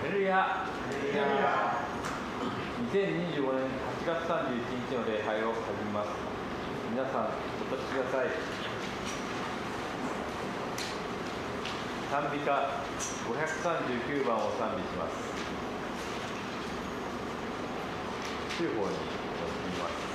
レルヤ。2025年8月31日の礼拝を始めます。皆さん、お立ちください。賛美歌539番を賛美します。中方に持ってみます。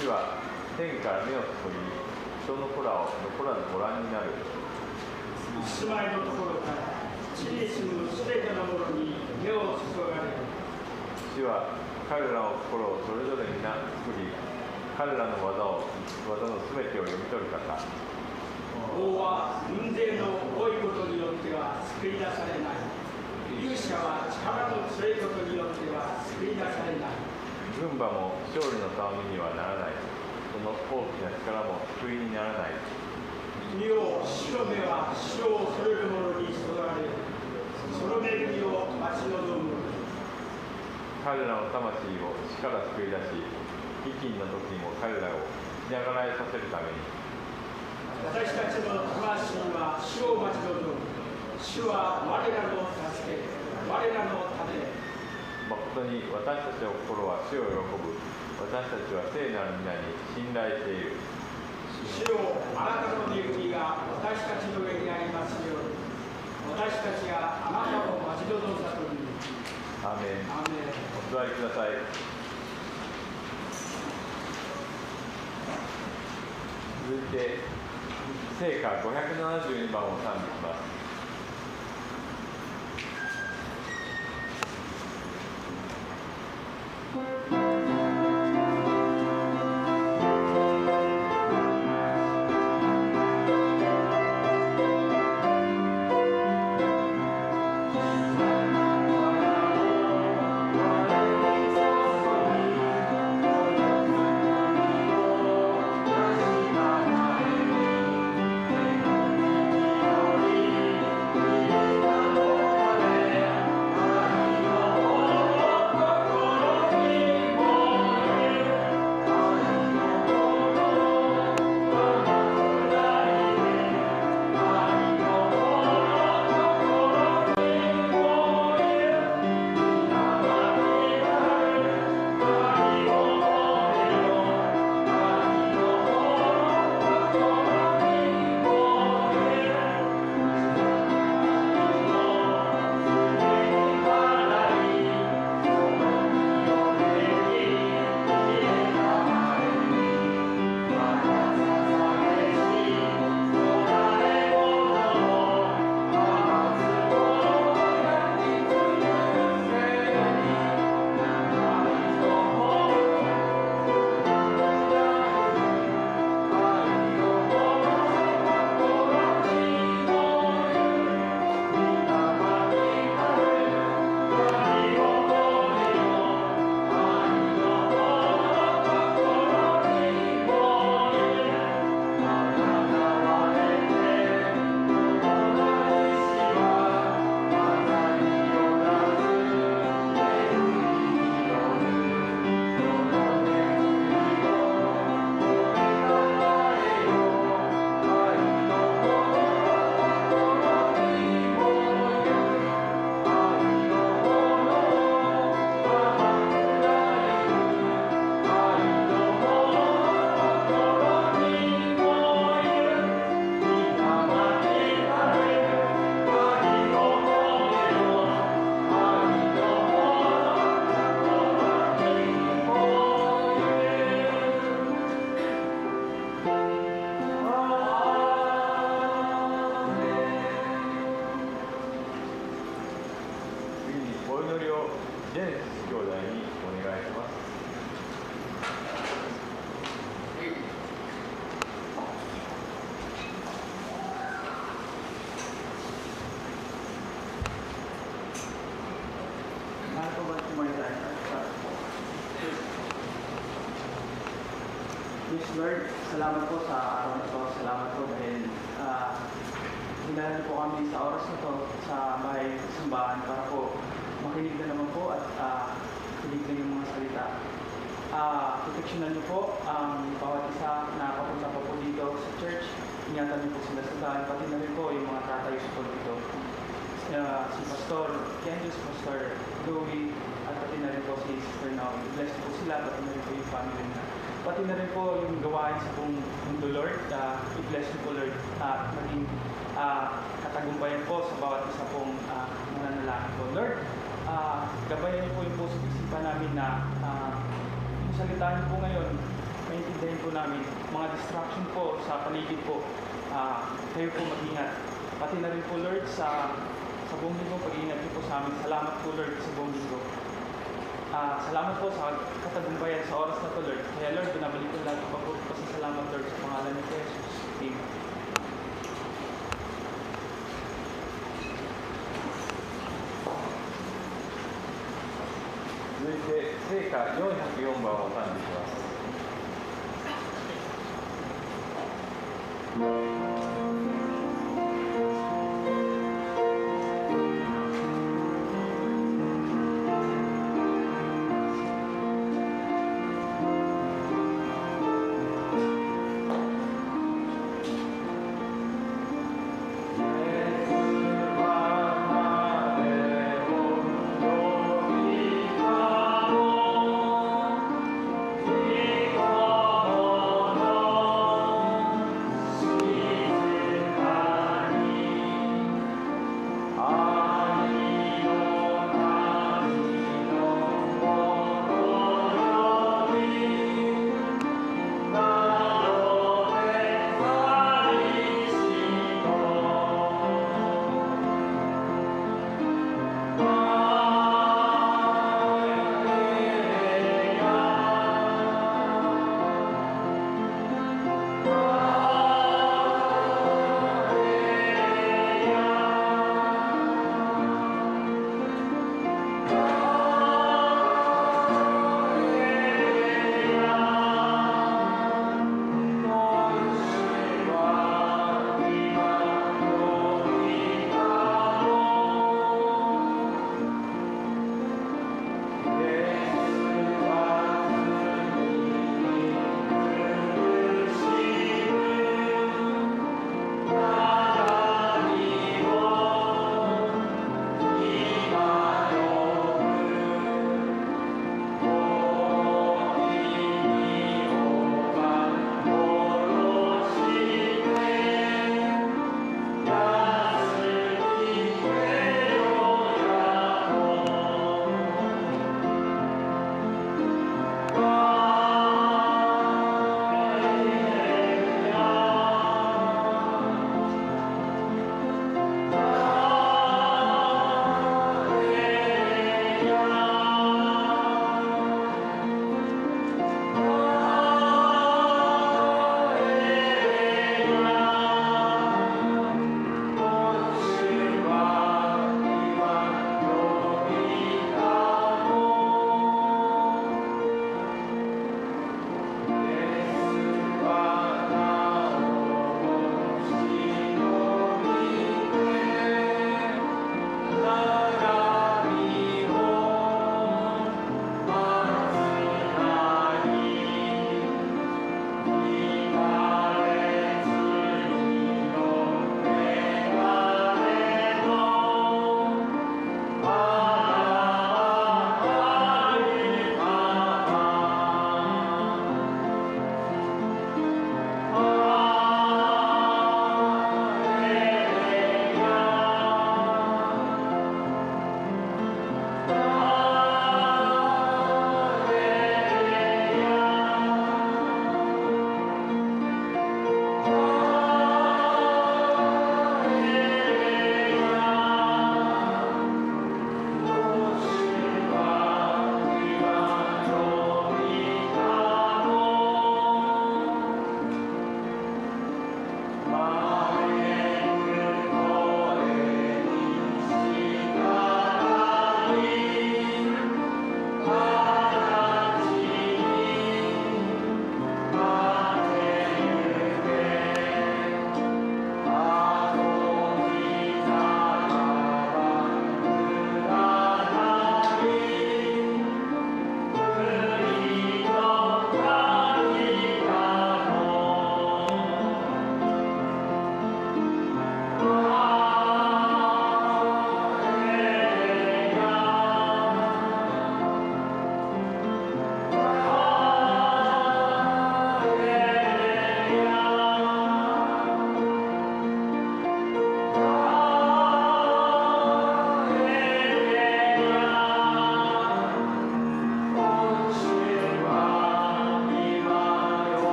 主は天から目を注ぎ、人の子らを残らずご覧になる。住まいのところから地に住むすべてのものに目を注がれる。主は彼らの心をそれぞれ皆作り、彼らの技のすべてを読み取る方。王は軍勢の多いことによっては救い出されない。勇者は力の強いことによっては救い出されない。軍馬も勝利のためにはならない。その大きな力も救いにならない。見よ、主の目は主を恐れる者に注がれる。その恵みを待ち望む。彼らの魂を死から救い出し、飢饉の時にも彼らをしながらえさせるために。私たちの魂は主を待ち望む。主は我らの助け、我らの盾。誠に私たちの心は主を喜ぶ。私たちは聖なる皆に信頼している。主よ、あなたの恵みが私たちの上にありますように。私たちがあなたを待ち望んだときに。アーメン。アーメン。お座りください。続いて聖歌572番を賛美します。「お祈りをジェネシス兄弟にお願いします。Yes, Lord, salamat po sa araw na ito. Salamat po dahil hinahal po kami sa oras na ito sa bahay simbahan para po makinig na naman po at kinig na yung mga salita. Proteksyonan niyo po ang bawat isa na papunta pa po dito sa church. Ingatan niyo po sila sa daan, pati na rin po yung mga tatay sa dito. Si Pastor Kendis, Pastor Louie, at pati na rin po si Sister Naomi. Bless po sila, pati na rin po yung family na. Pati na rin po yung gawain sa buong mundo, Lord. I-bless niyo po, Lord. Maging katagumpayan po sa bawat isa pong mananalangin po. Lord, gabayan niyo po yung puso isipan namin na yung salita niyo po ngayon, maintindihan po namin. Mga distraction po sa paligid po, kayo po mag-ingat. Pati na rin po, Lord, sa buong linggo, pag-iingat niyo po sa amin. Salamat po, Lord, sa buong linggo. Salamat po sa katagumpayan sa oras na to, Lord. Kaya, Lord, binabalik ko lahat ng pasasalamat, Lord, sa pangalan ni Jesus. Amen. 続いて聖歌404番を賛美します。「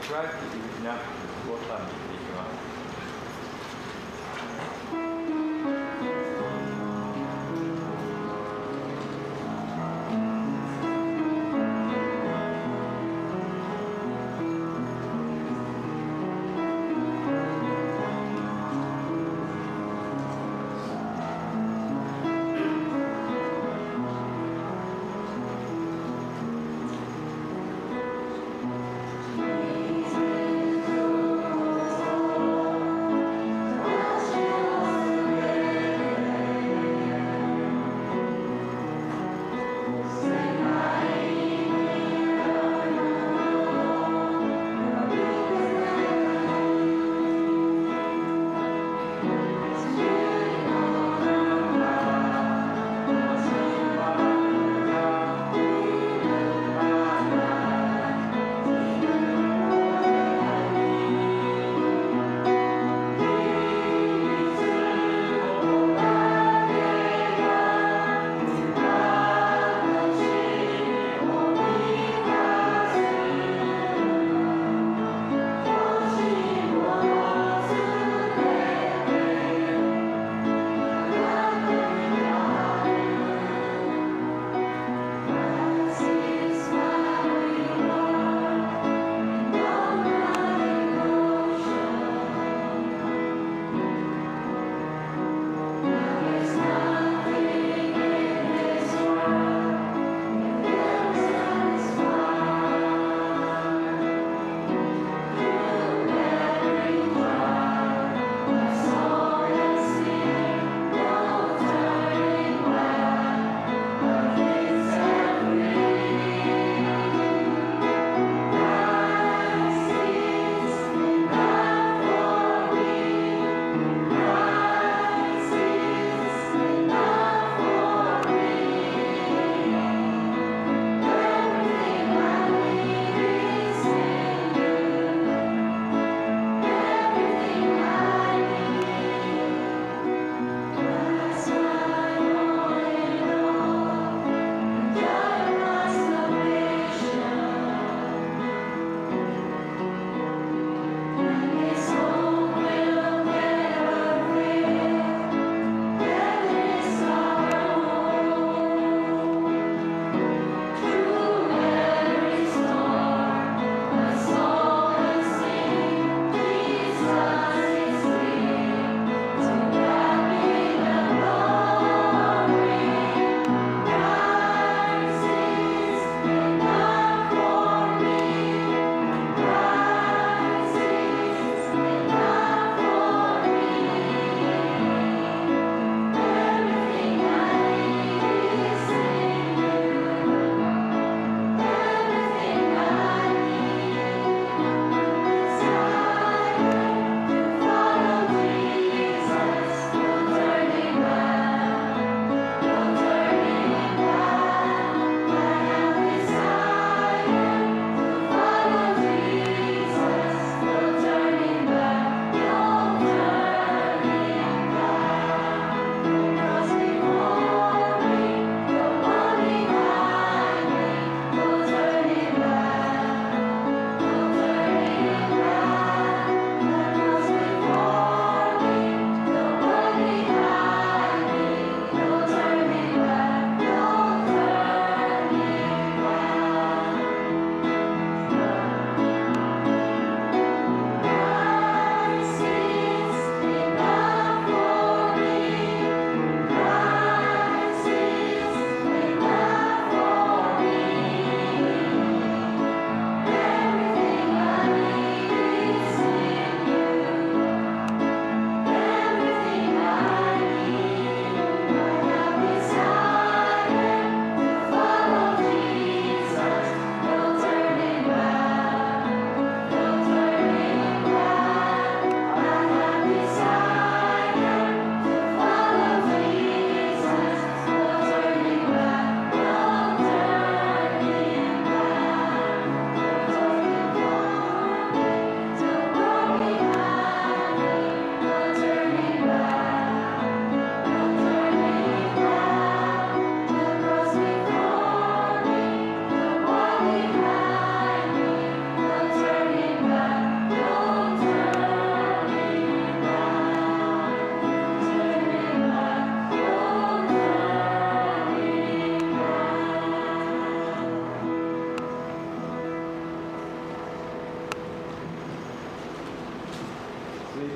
暗いな過ごしたに行っていきます。「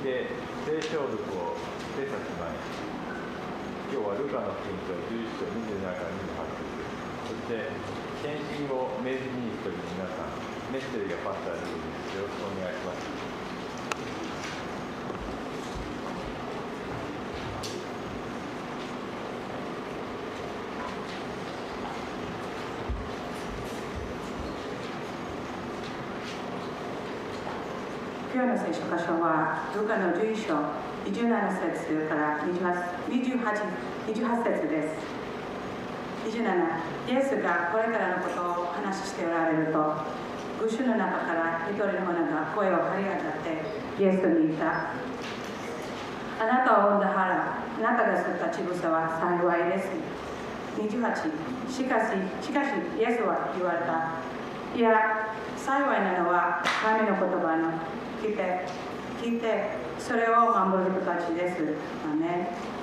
て性消毒をして差しまい。今日はルカの福音書11章27から28節、そして献身を明示にしている皆さん、メッセージがパスタルールです。よろしくお願いします。今日の聖書箇所は、ルカの11章27節から28節です。27、イエスがこれからのことを話しておられると、群衆の中から一人の者が声を張り上がってイエスに言った。あなたを産んだ腹、あなたが吸った乳房は幸いです。28、しかしイエスは言われた。いや、幸いなのは神の言葉の聞いてそれを守る人たちです。アメン。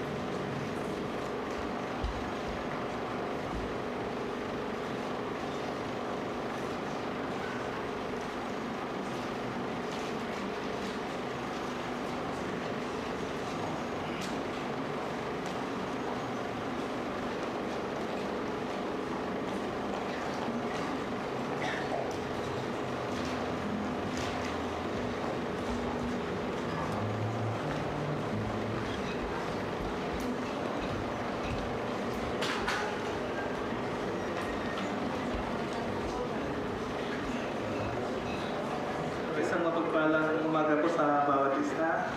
Isang mapagpalang umaga po sa bawat isa.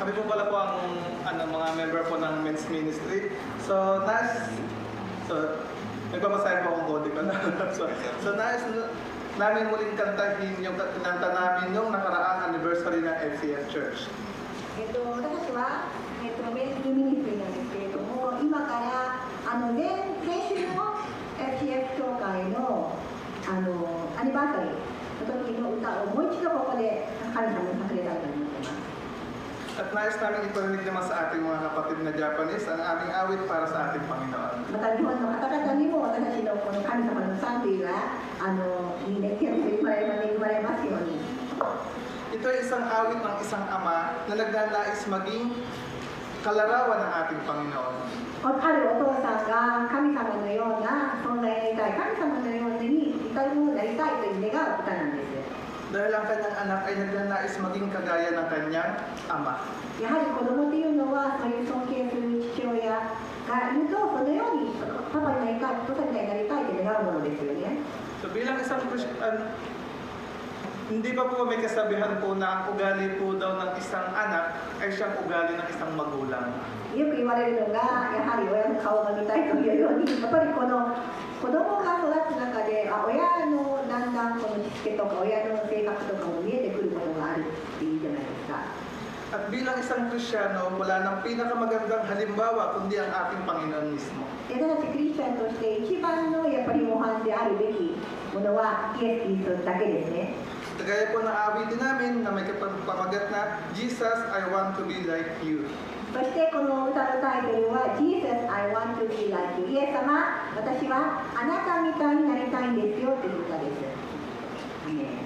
Kami po pala po ang mga member po ng Men's Ministry. So nagpapasahin po akong kode ko na. so nais namin muling kantahin yung kinanta namin yung nakaraang anniversary ng FCF Church. 私は、メンズミニストリーなんですけれども、今から先週の FCF 協会のアニバーサリーの時の歌をもう一度ここで神様に捧げたいと思っています。 At nais namin iparinig naman sa ating mga kapatid na Japanese ang aming awit para sa ating Panginoon. また日本の方々にも私たちのこの神様の賛美がみんな手を振り払いまれますように。 Ito ay isang awit ng isang ama na nagnanais maging kalarawan ng ating Panginoon. あるお父さんが神様のような存在になりたい、神様のように至るものになりたいという願う歌なんです。 Dahil ang kanyang anak ay nagnanais maging kagaya ng kanyang ama. やはり子供というのはそういう尊敬する父親がいるとそのようにパパになりたい、お父さんになりたいと願うものですよね。 So bilang isang Christian, hindi pa po may kasabihan po na ang ugali po daw ng isang anak ay siyang ugali ng isang magulang. よく言われるのが、やはり親の顔が見たいというように、やっぱりこの子供が育つ中で、親のだんだんこのしつけとか親の性格とかも見えてくることがあるっていいじゃないですか。 At bilang isang Kristiyano, wala nang pinakamagandang halimbawa kundi ang ating Panginoon mismo. 私たちクリスチャンとして一番のやっぱり模範であるべきものはイエス・キリストだけですね。 Kagaya po ng awitin namin na may pamagat na Jesus, I want to be like you. そしてこの歌のタイトルは Jesus, I want to be like you。 イエス様、私はあなたみたいになりたいんですよという歌です。Amen.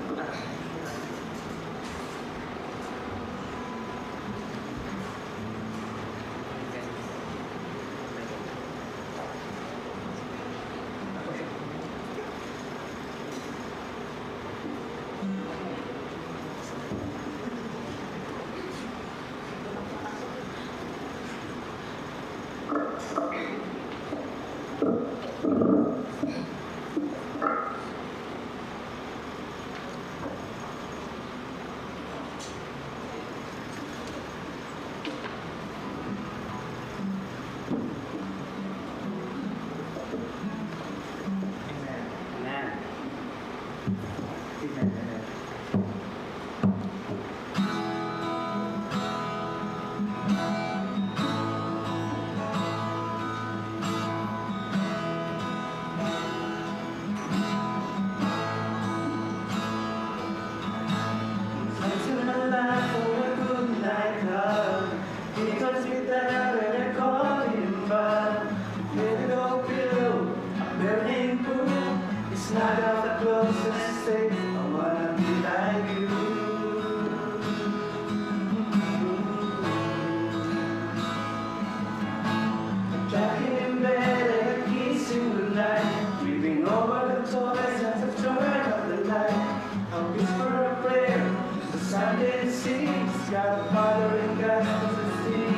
eyes to see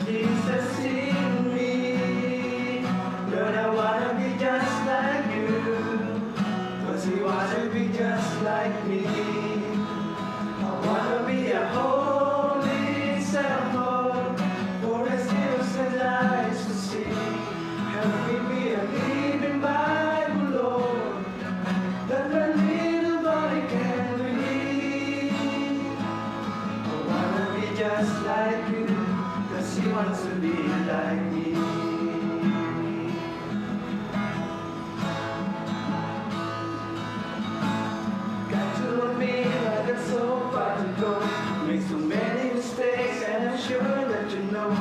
Jesus in me. Lord, I wanna be just like you, 'cause you wanna be just like me. I wanna be a holy example for His innocent eyes to see. Help me be a living Bible, Lord, that my little body can read. I wanna be just like you, 'cause He wants to be like me. Got to admit I got so far to go, make so many mistakes, and I'm sure that you know.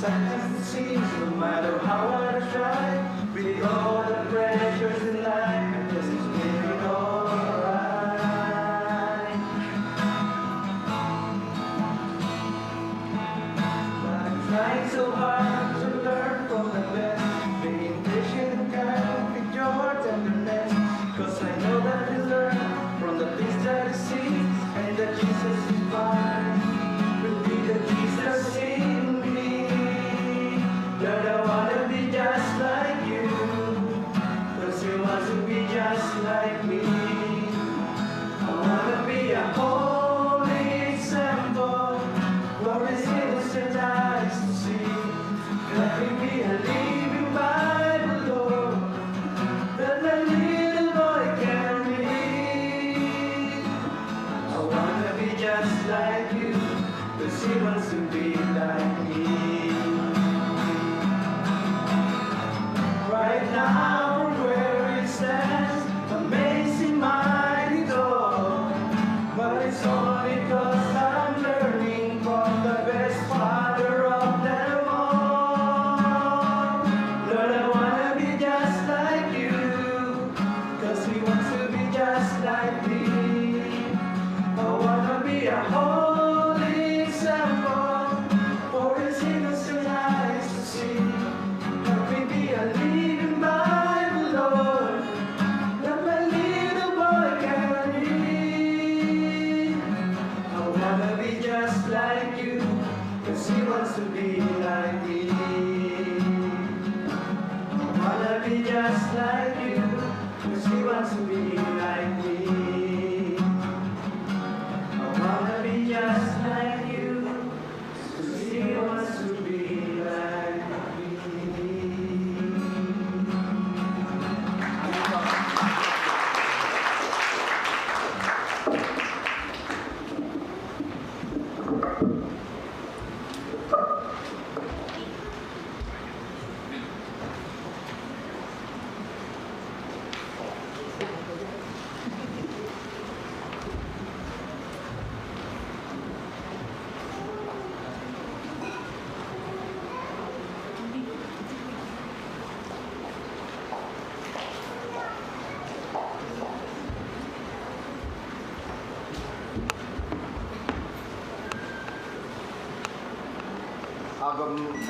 Sometimes it seems no matter how hard I try, with all the pressures in life, I just make it alright. But I'm trying so hard to learn from the best, being patient and kind with your tenderness, 'cause I know that you learn from the things that you see, and that Jesus is fine. Will be the Jesus in me. Lord, I wanna be just like you, 'cause you want to be just like me. I wanna be a holy example for His innocent eyes to see. Let me be a living Bible, Lord, that my little boy can read. I wanna be just like you, 'cause He wants to be like me. Right now, where it stands, amazing, mighty God. But it's only 'cause I'm learning from the best Father of them all. Lord, I wanna be just like you, 'cause He wants to be just like me. I wanna be a holy example for His innocent eyes to see. Help me be a living Bible, Lord, that my little boy can read. I wanna be just like you, 'cause He wants to be like me. I wanna be just like you, 'cause He wants to be like me. I wanna be just like you, 'cause He wants to be like me.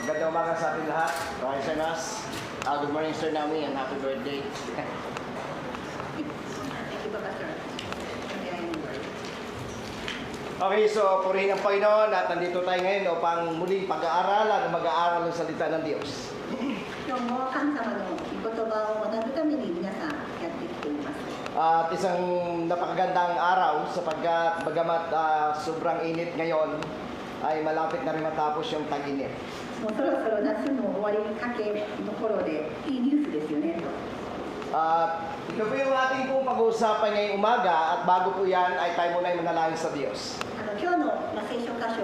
Magandang umaga sa ating lahat. Maraming salamat. Good morning, Sir Naomi, and happy birthday. Thank you, Papa Sir. Okay, so purihin ang Panginoon at nandito tayo ngayon upang muling pag-aaralan o mag-aaral ng salita ng Diyos. 今日も神様の御言葉を学ぶために皆さんやってきています。 At isang napakagandang araw sapagkat bagamat sobrang init ngayon, ay malapit na rin matapos yung tag-init. もうそろそろ夏も終わりかけの頃でいいニュースですよね。 Ito po yung ating pong pag-uusapan ngayong umaga at bago po yan ay tayo muna ay manalangin sa Diyos. 今日の聖書箇所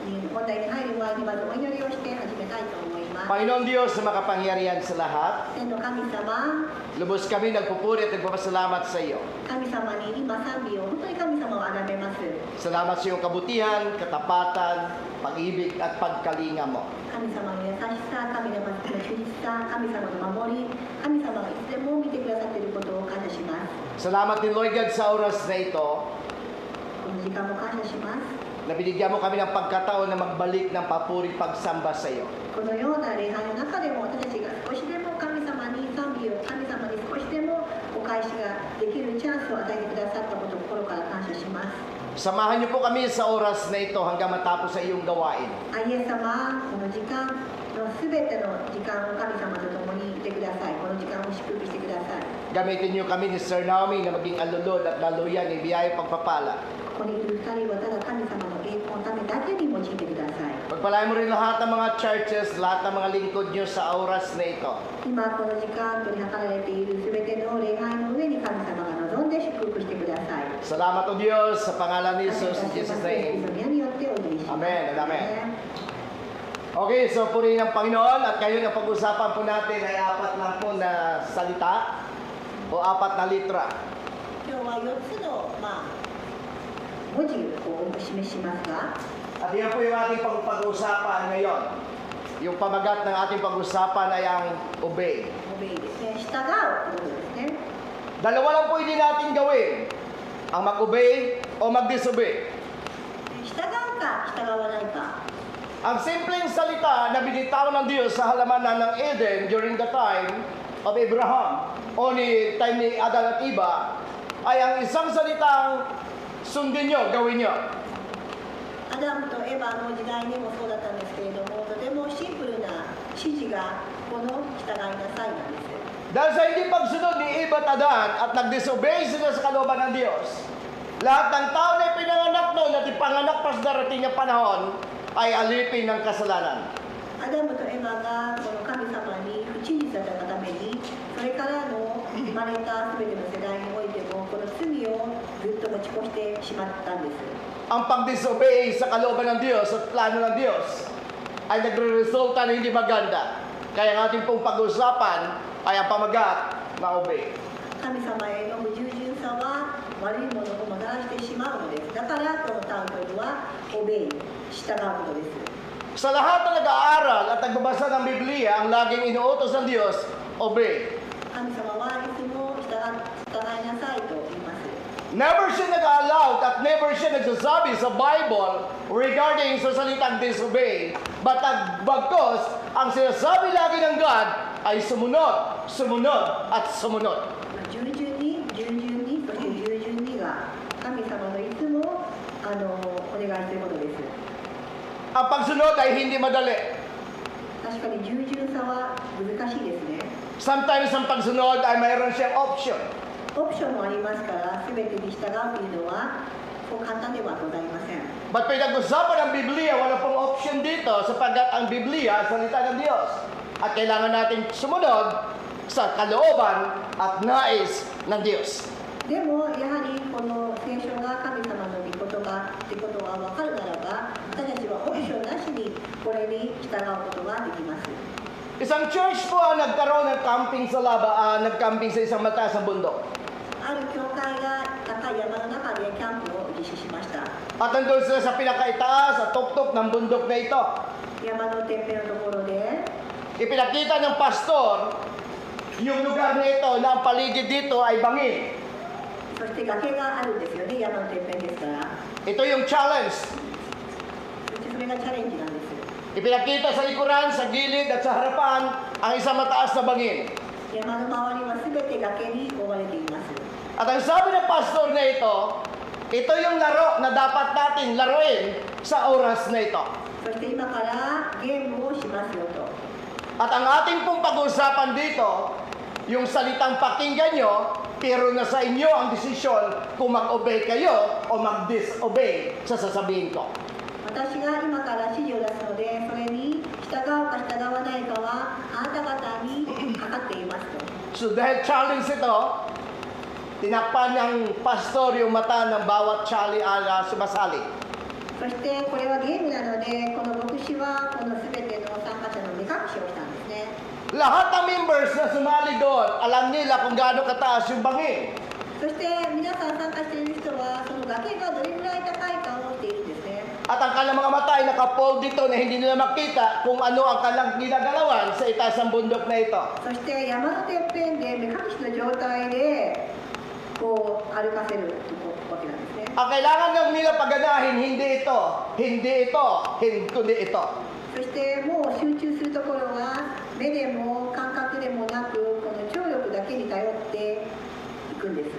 に本題に入る前にまずお祈りをして始めたいと思います。 Panginoon Diyos na makapangyarihan sa lahat, 天の神様、 lubos kami nagpupuri at nagpapasalamat sa iyo. 神様に今賛美を本当に神様を崇めます。 Salamat sa iyong kabutihan, katapatan, pag-ibig at pagkalinga mo. 神様の優しさ、神様の忠実さ、神様の守り、神様がいつでも見てくださっていることを感謝します。 Salamat din Lord God sa oras na ito この時間も感謝します。 na binigyan mo kami ng pagkataon na magbalik ng papuri pagsamba sa iyo. このような礼拝の中でも私たちが少しでも神様に賛美を、神様に少しでもお返しができるチャンスを与えてくださったことを心から感謝します。Samahan niyo po kami sa oras na ito hanggang matapos sa iyong gawain. イエス様、この時間のすべての時間を神様と共にいてください。この時間を祝福してください。 Gamitin niyo kami ni Sir Naomi na maging alulod at laluyan ni biyaya pagpapala. ここにいる2人はただ神様の栄光のためだけに用いてください。 Pagpalain mo rin lahat ng mga churches, lahat ng mga lingkod niyo sa oras na ito. 今この時間取り計られているすべての礼拝の上に神様が望んで祝福してください。 Salamat o Diyos sa pangalan ni Jesus in Jesus' name. 皆によってお祈りします。 Amen and amen. Okay, so purihin ng Panginoon at ngayon ang pag-usapan po natin ay 4 lang po na salita o 4 na litra. 今日は4つの、文字をお示ししますが、 At yan po yung ating pag-usapan ngayon. Yung pamagat ng ating pag-usapan ay ang obey. obey ですね、従うということですね。 Dalawa lang po hindi natin gawin. Ang mag-obey o mag-disobey. 従うか従わないか。 Ang simpleng salita na binitawan ng Diyos sa halamanan ng Eden during the time of Abraham o ni time ni Adan at Eva ay ang isang salitang sundin nyo, gawin nyo. アダムとエヴァの時代にもそうだったんですけれども、とてもシンプルな指示がこの従いなさいなんです。 Dahil sa hindi pagsunod ni Eva at Adan at nag-disobey sila sa kalooban ng Diyos, lahat ng tao na pinanganak noon at ipanganak pa sa darating na panahon ay alipin ng kasalanan. アダムとエヴァがこの神様に不忠実だったために、それからの生まれた全ての世代においてもこの罪をずっと持ち越してしまったんです。 Ang pag-disobey sa kalooban ng Diyos at plano ng Diyos ay nagre-resulta na hindi maganda. Kaya ang ating pong pag-usapan ay ang pamagat na obey. 神様への不従順さは悪いものをもたらしてしまうのです。だからこのタイトルはオベイ、従うことです。 Sa lahat na nag-aaral at nagbabasa ng Biblia, ang laging inuutos ng Diyos, obey. 神様はいつも従いなさいと言います。 Never siya nag-allow at never siya nagsasabi sa Bible regarding sa salitang disobey. But bagkos, ang sinasabi lagi ng God ay sumunod, sumunod, at sumunod. 従順に、従順に、そして従順にが神様のいつもお願いすることです。 Ang pagsunod ay hindi madali. 確かに従順さは難しいですね。 Sometimes ang pagsunod ay mayroon siyang option. オプションもありますから、すべてに従うというのはそう簡単ではございません。 But pinag-usapan ng Biblia, wala pong option dito sapagkat ang Biblia, salita ng Diyos. At kailangan natin sumunod sa kalooban at nais ng Diyos. でもやはりこの聖書が神様の御言葉ということが分かるならば、私たちはオプションなしにこれに従うことができます。 Isang church po ang nagkaroon ng camping sa nag-camping sa isang mataas na bundok. ある教会が高い山の中でキャンプを実施しました。 At nandun sila sa pinakaitaas, sa tuktok ng bundok na ito. 山のてっぺんのところで Ipinakita ng pastor yung lugar na ito na ang paligid dito ay bangin. そして崖があるんですよね、山のてっぺんですから。 Ito yung challenge. そしてそれがチャレンジなんです。 Ipinakita sa likuran, sa gilid at sa harapan ang isang mataas na bangin. 山の周りは全て崖に覆われています。 At ang sabi ng pastor na ito yung laro na dapat natin laruin sa oras na ito. そして今からゲームをしますよと。 At ang ating pong pag-uusapan dito, yung salitang pakinggan nyo, pero nasa inyo ang desisyon kung mag-obey kayo o mag-disobey sa sasabihin ko. 私が今から指示を出すので、それに従うか従わないかはあなた方にかかっていますと。 So dahil challenge ito, tinakpan ng pastor yung mata ng bawat sumasali. そしてこれはゲームなので、この牧師はこの全ての参加者の目隠しをしたんですね。 Lahat ng members na sumali doon, alam nila kung gaano kataas yung bangin. そして皆さん参加している人はその崖がどれぐらい高いかを知っているんですね。 At ang kanilang mga mata ay nakapold dito na hindi nila makita kung ano ang kanilang ginagalawan sa itaas ng bundok na ito. そして山のてっぺんで目隠しの状態でこう歩かせるわけなんですね。 Ang kailangan lang nila paganahin, hindi ito, kundi ito. そしてもう集中するところは目でも感覚でもなく、この聴力だけに頼っていくんです。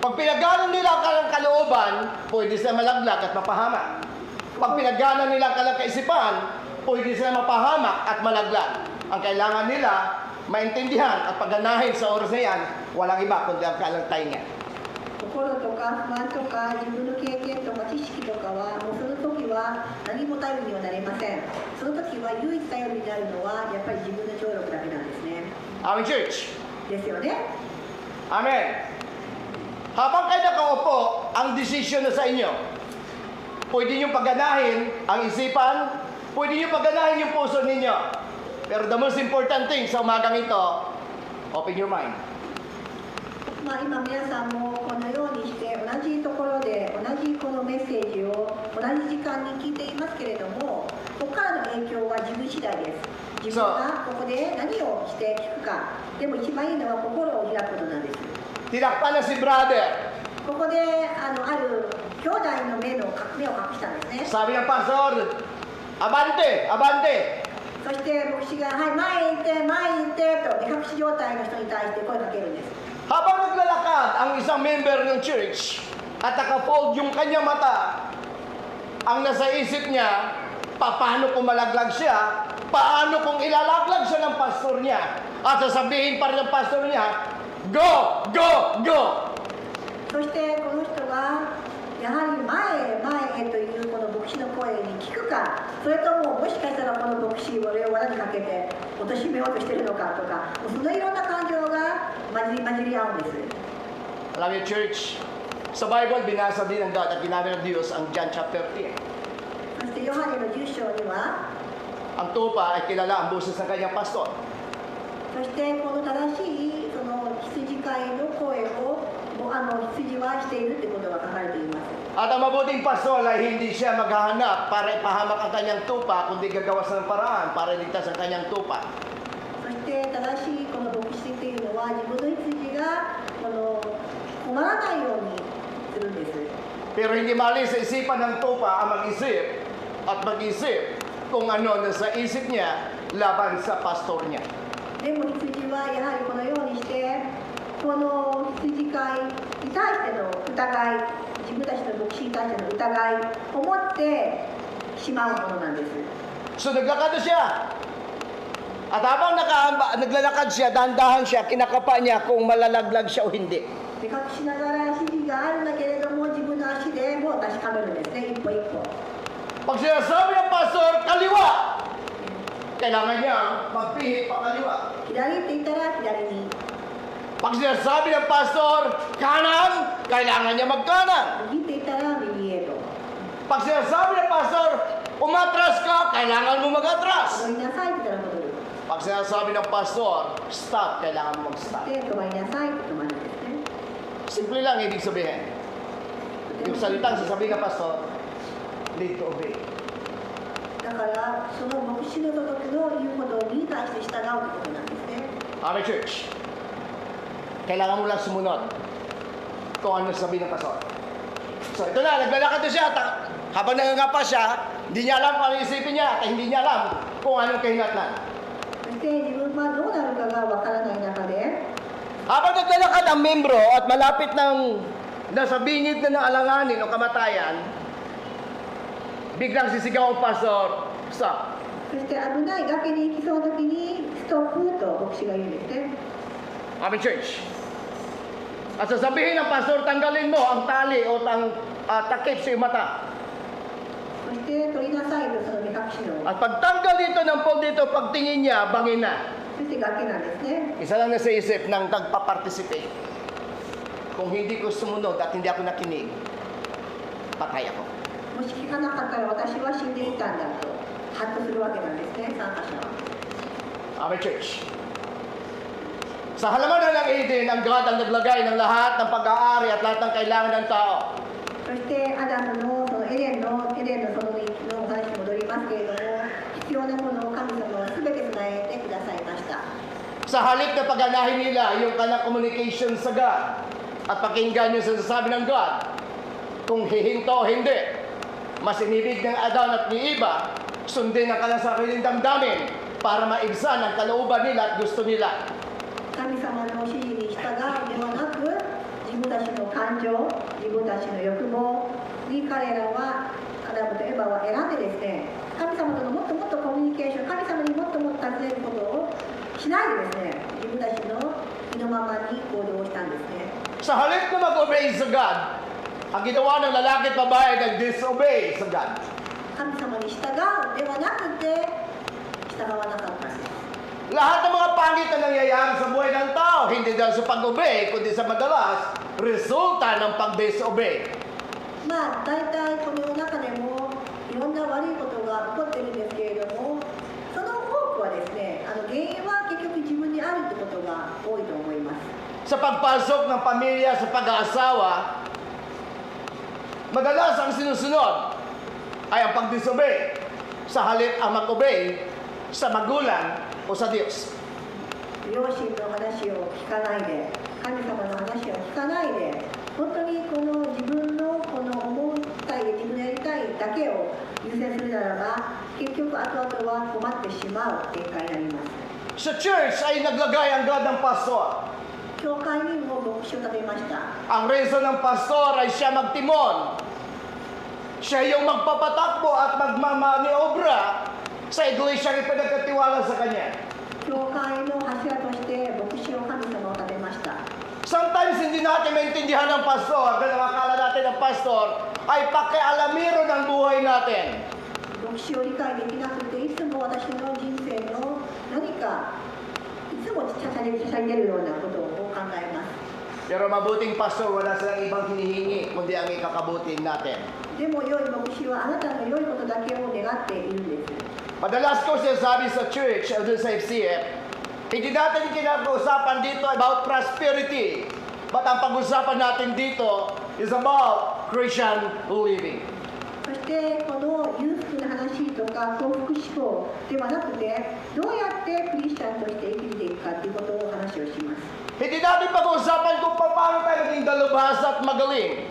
Pag pinagganan nila ang kanilang kalooban, pwede sila malaglag at mapahamak. Pag pinagganan nila ang kanilang kaisipan, pwede sila mapahamak at malaglag. Ang kailangan nila, maintindihan at pagganahin sa oras na yan, walang iba kundi ang kanilang tainga. 心とか不安とか自分の経験とか知識とかはもうその時は何も頼りにはなりません。その時は唯一頼りになるのはやっぱり自分の聴力だけなんですね。 Amen, church. ですよね。 Amen. Habang kayo nakaupo, ang desisyon na sa inyo. Pwede nyo pagganahin ang isipan, pwede nyo pagganahin yung puso ninyo. Pero the most important thing sa umagang ito, open your mind. まあ、今皆さんもこのようにして同じところで同じこのメッセージを同じ時間に聞いていますけれども、ここからの影響は自分次第です。自分がここで何をして聞くか。でも一番いいのは心を開くことなんです。 Tinakpan na si brother. ここである兄弟の目を隠したんですね。 Sabi ng pastor, abante, abante. そして牧師が、はい、前へ行って前へ行ってと目隠し状態の人に対して声をかけるんです。 Habang naglalakad ang isang member ng church at nakafold yung kanyang mata, ang nasa isip niya, paano kung malaglag siya, paano kung ilalaglag siya ng pastor niya, at sasabihin pa rin ng pastor niya, go, go, go! そしてこの人がやはり前へというこの牧師の声に聞くか、それとももしかしたらこの牧師俺を罠にかけて貶めようとしているのかとか、そのいろんな感情が混じり合うんです。 Alam niyo, church, sa Bible, binasa din ng God at ginamit ng Diyos ang John chapter 10. そしてヨハネの10章には、 Ang tupa ay kilala ang boses ng kanyang pastor. そしてこの正しいその羊飼いの声を羊はしているということが書かれています。 At ang mabuting pastor ay hindi siya maghahanap para ipahamak ang kanyang tupa, kundi gagawa sa ng paraan para iligtas ang kanyang tupa. そして正しいこの牧師というのは自分の羊が困らないようにするんです。 Pero hindi mali sa isipan ng tupa ang mag-isip at mag-isip kung ano na sa isip niya laban sa pastor niya. でも羊はやはりこのようにしてこの羊飼いに対しての疑い、自分たちの牧師に対しての疑いを持ってしまうものなんです。 So naglakad na siya. At habang naglalakad siya, dahan-dahan siya, kinakapa niya kung malalaglag siya o hindi. で隠しながら指示があるんだけれども自分の足でもう確かめるんですね、一歩一歩。 Pag sinasabi ng pastor, kaliwa! Kailangan niya magpihit pa kaliwa. 左って言ったら左に、 Pag sinasabi ng pastor, kanan, kailangan niya magkanan. 右って言ったら右へと。 Pag sinasabi ng pastor, umatras ka, kailangan mo mag-atras. 戻りなさいって言ったら戻る。 Pag sinasabi ng pastor, stop, kailangan mo mag-stop. で、止まりなさいって止まるんですね。 Simple lang ibig sabihin. Yung salitang sasabihin ng pastor, lead to obey. だからその牧師の所の言うことに対して従うということなんですね。 Amen, church. Kailangan mo lang sumunod kung ano sabihin ng pastor. So ito na, naglalakad na siya. Habang nangangapa siya, hindi niya alam kung ano isipin niya at hindi niya alam kung anong kahinatnan. そして自分はどうなるかがわからない中で、 Habang naglalakad ang membro at malapit ng nasa bingit na ng alanganin o kamatayan, biglang sisigaw ang pastor, stop. そして危ない崖に行きそうな時にストップと牧師が言うんですね。 Amen, church. At sasabihin ng pastor, tanggalin mo ang tali o takip sa iyong mata. そして取りなさいとその目隠しの。 At pagtanggal dito ng pole dito, pagtingin niya, bangin na. そして崖なんですね。 Isa lang na sa isip ng nagpa-participate. Kung hindi ko sumunod at hindi ako nakinig, patay ako. もし聞かなかったら私は死んでいたんだとハッとするわけなんですね、参加者は。 Amen, church. Sa halaman ng Eden, ang God ang naglagay ng lahat ng pag-aari at lahat ng kailangan ng tao. そしてアダムのそのエデンのそのお話に戻りますけれども、必要なものを神様は全て備えてくださいました。 Sa halip na pagganahin nila yung kanilang communication sa God at pakinggan yung sinasabi ng God, kung hihinto o hindi, mas inibig ng Adan at ni Eva, sundin ang kanilang sariling damdamin para maibsan ang kalooban nila at gusto nila. 神様の指示に従うではなく、自分たちの感感情、自分たちの欲望に彼らはアダムとエヴァは選んでですね、神様とのもっともっとコミュニケーション、神様にもっともっと尋ねることをしないでですね、自分たちの意のままに行動をしたんですね。Sa halip na mag-obey sa God, ang ginawa ng lalaki at babae nag-disobey sa God. 神様に従うではなくて従わなかったんです。 Lahat ng mga pangit na nangyayari sa buhay ng tao, hindi dahil sa pag-obey, kundi sa madalas, resulta ng pag-disobey. まあ大体この中でもいろんな悪いことが起こってるんですけれども、その多くはですね、原因は結局自分にあるってことが多いと思います。 Sa pagpasok ng pamilya sa pag-aasawa, madalas ang sinusunod ay ang pag-disobey sa halip ang mag-obey sa magulang o sa Diyos. 両親の話を聞かないで、神様の話を聞かないで、本当にこの自分のこの思いたい、自分のやりたいだけを優先するならば、結局後々は困ってしまう展開になります。 Sa church ay naglagay ang God ng pastor. 教会にも牧師を立てました。 Ang reason ng pastor ay siya magtimon. Siya yung magpapatakbo at magmamaniobra sa iglesia na pinagkatiwala sa kanya. 教会の柱として牧師を神様を立てました。 Sometimes hindi natin maintindihan ng pastor. Kaya nakakala natin ng pastor ay pakialamero ng buhay natin. 牧師を理解できなくて、いつも私の人生の何かいつもちゃちゃに出るようなことを考えます。 Pero mabuting pastor, wala silang ibang hinihingi kundi ang ikakabutin natin. でも良い牧師はあなたの良いことだけを願っているんです。 Madalas ko sinasabi sa church o dun sa FCF, hindi natin kinag-uusapan dito about prosperity. But ang pag-usapan natin dito is about Christian living. そしてこの裕福な話とか幸福志向ではなくて、どうやってクリスチャンとして生きていくかということを話をします。 Hindi natin pag-uusapan kung paano tayo maging dalubhasa at magaling.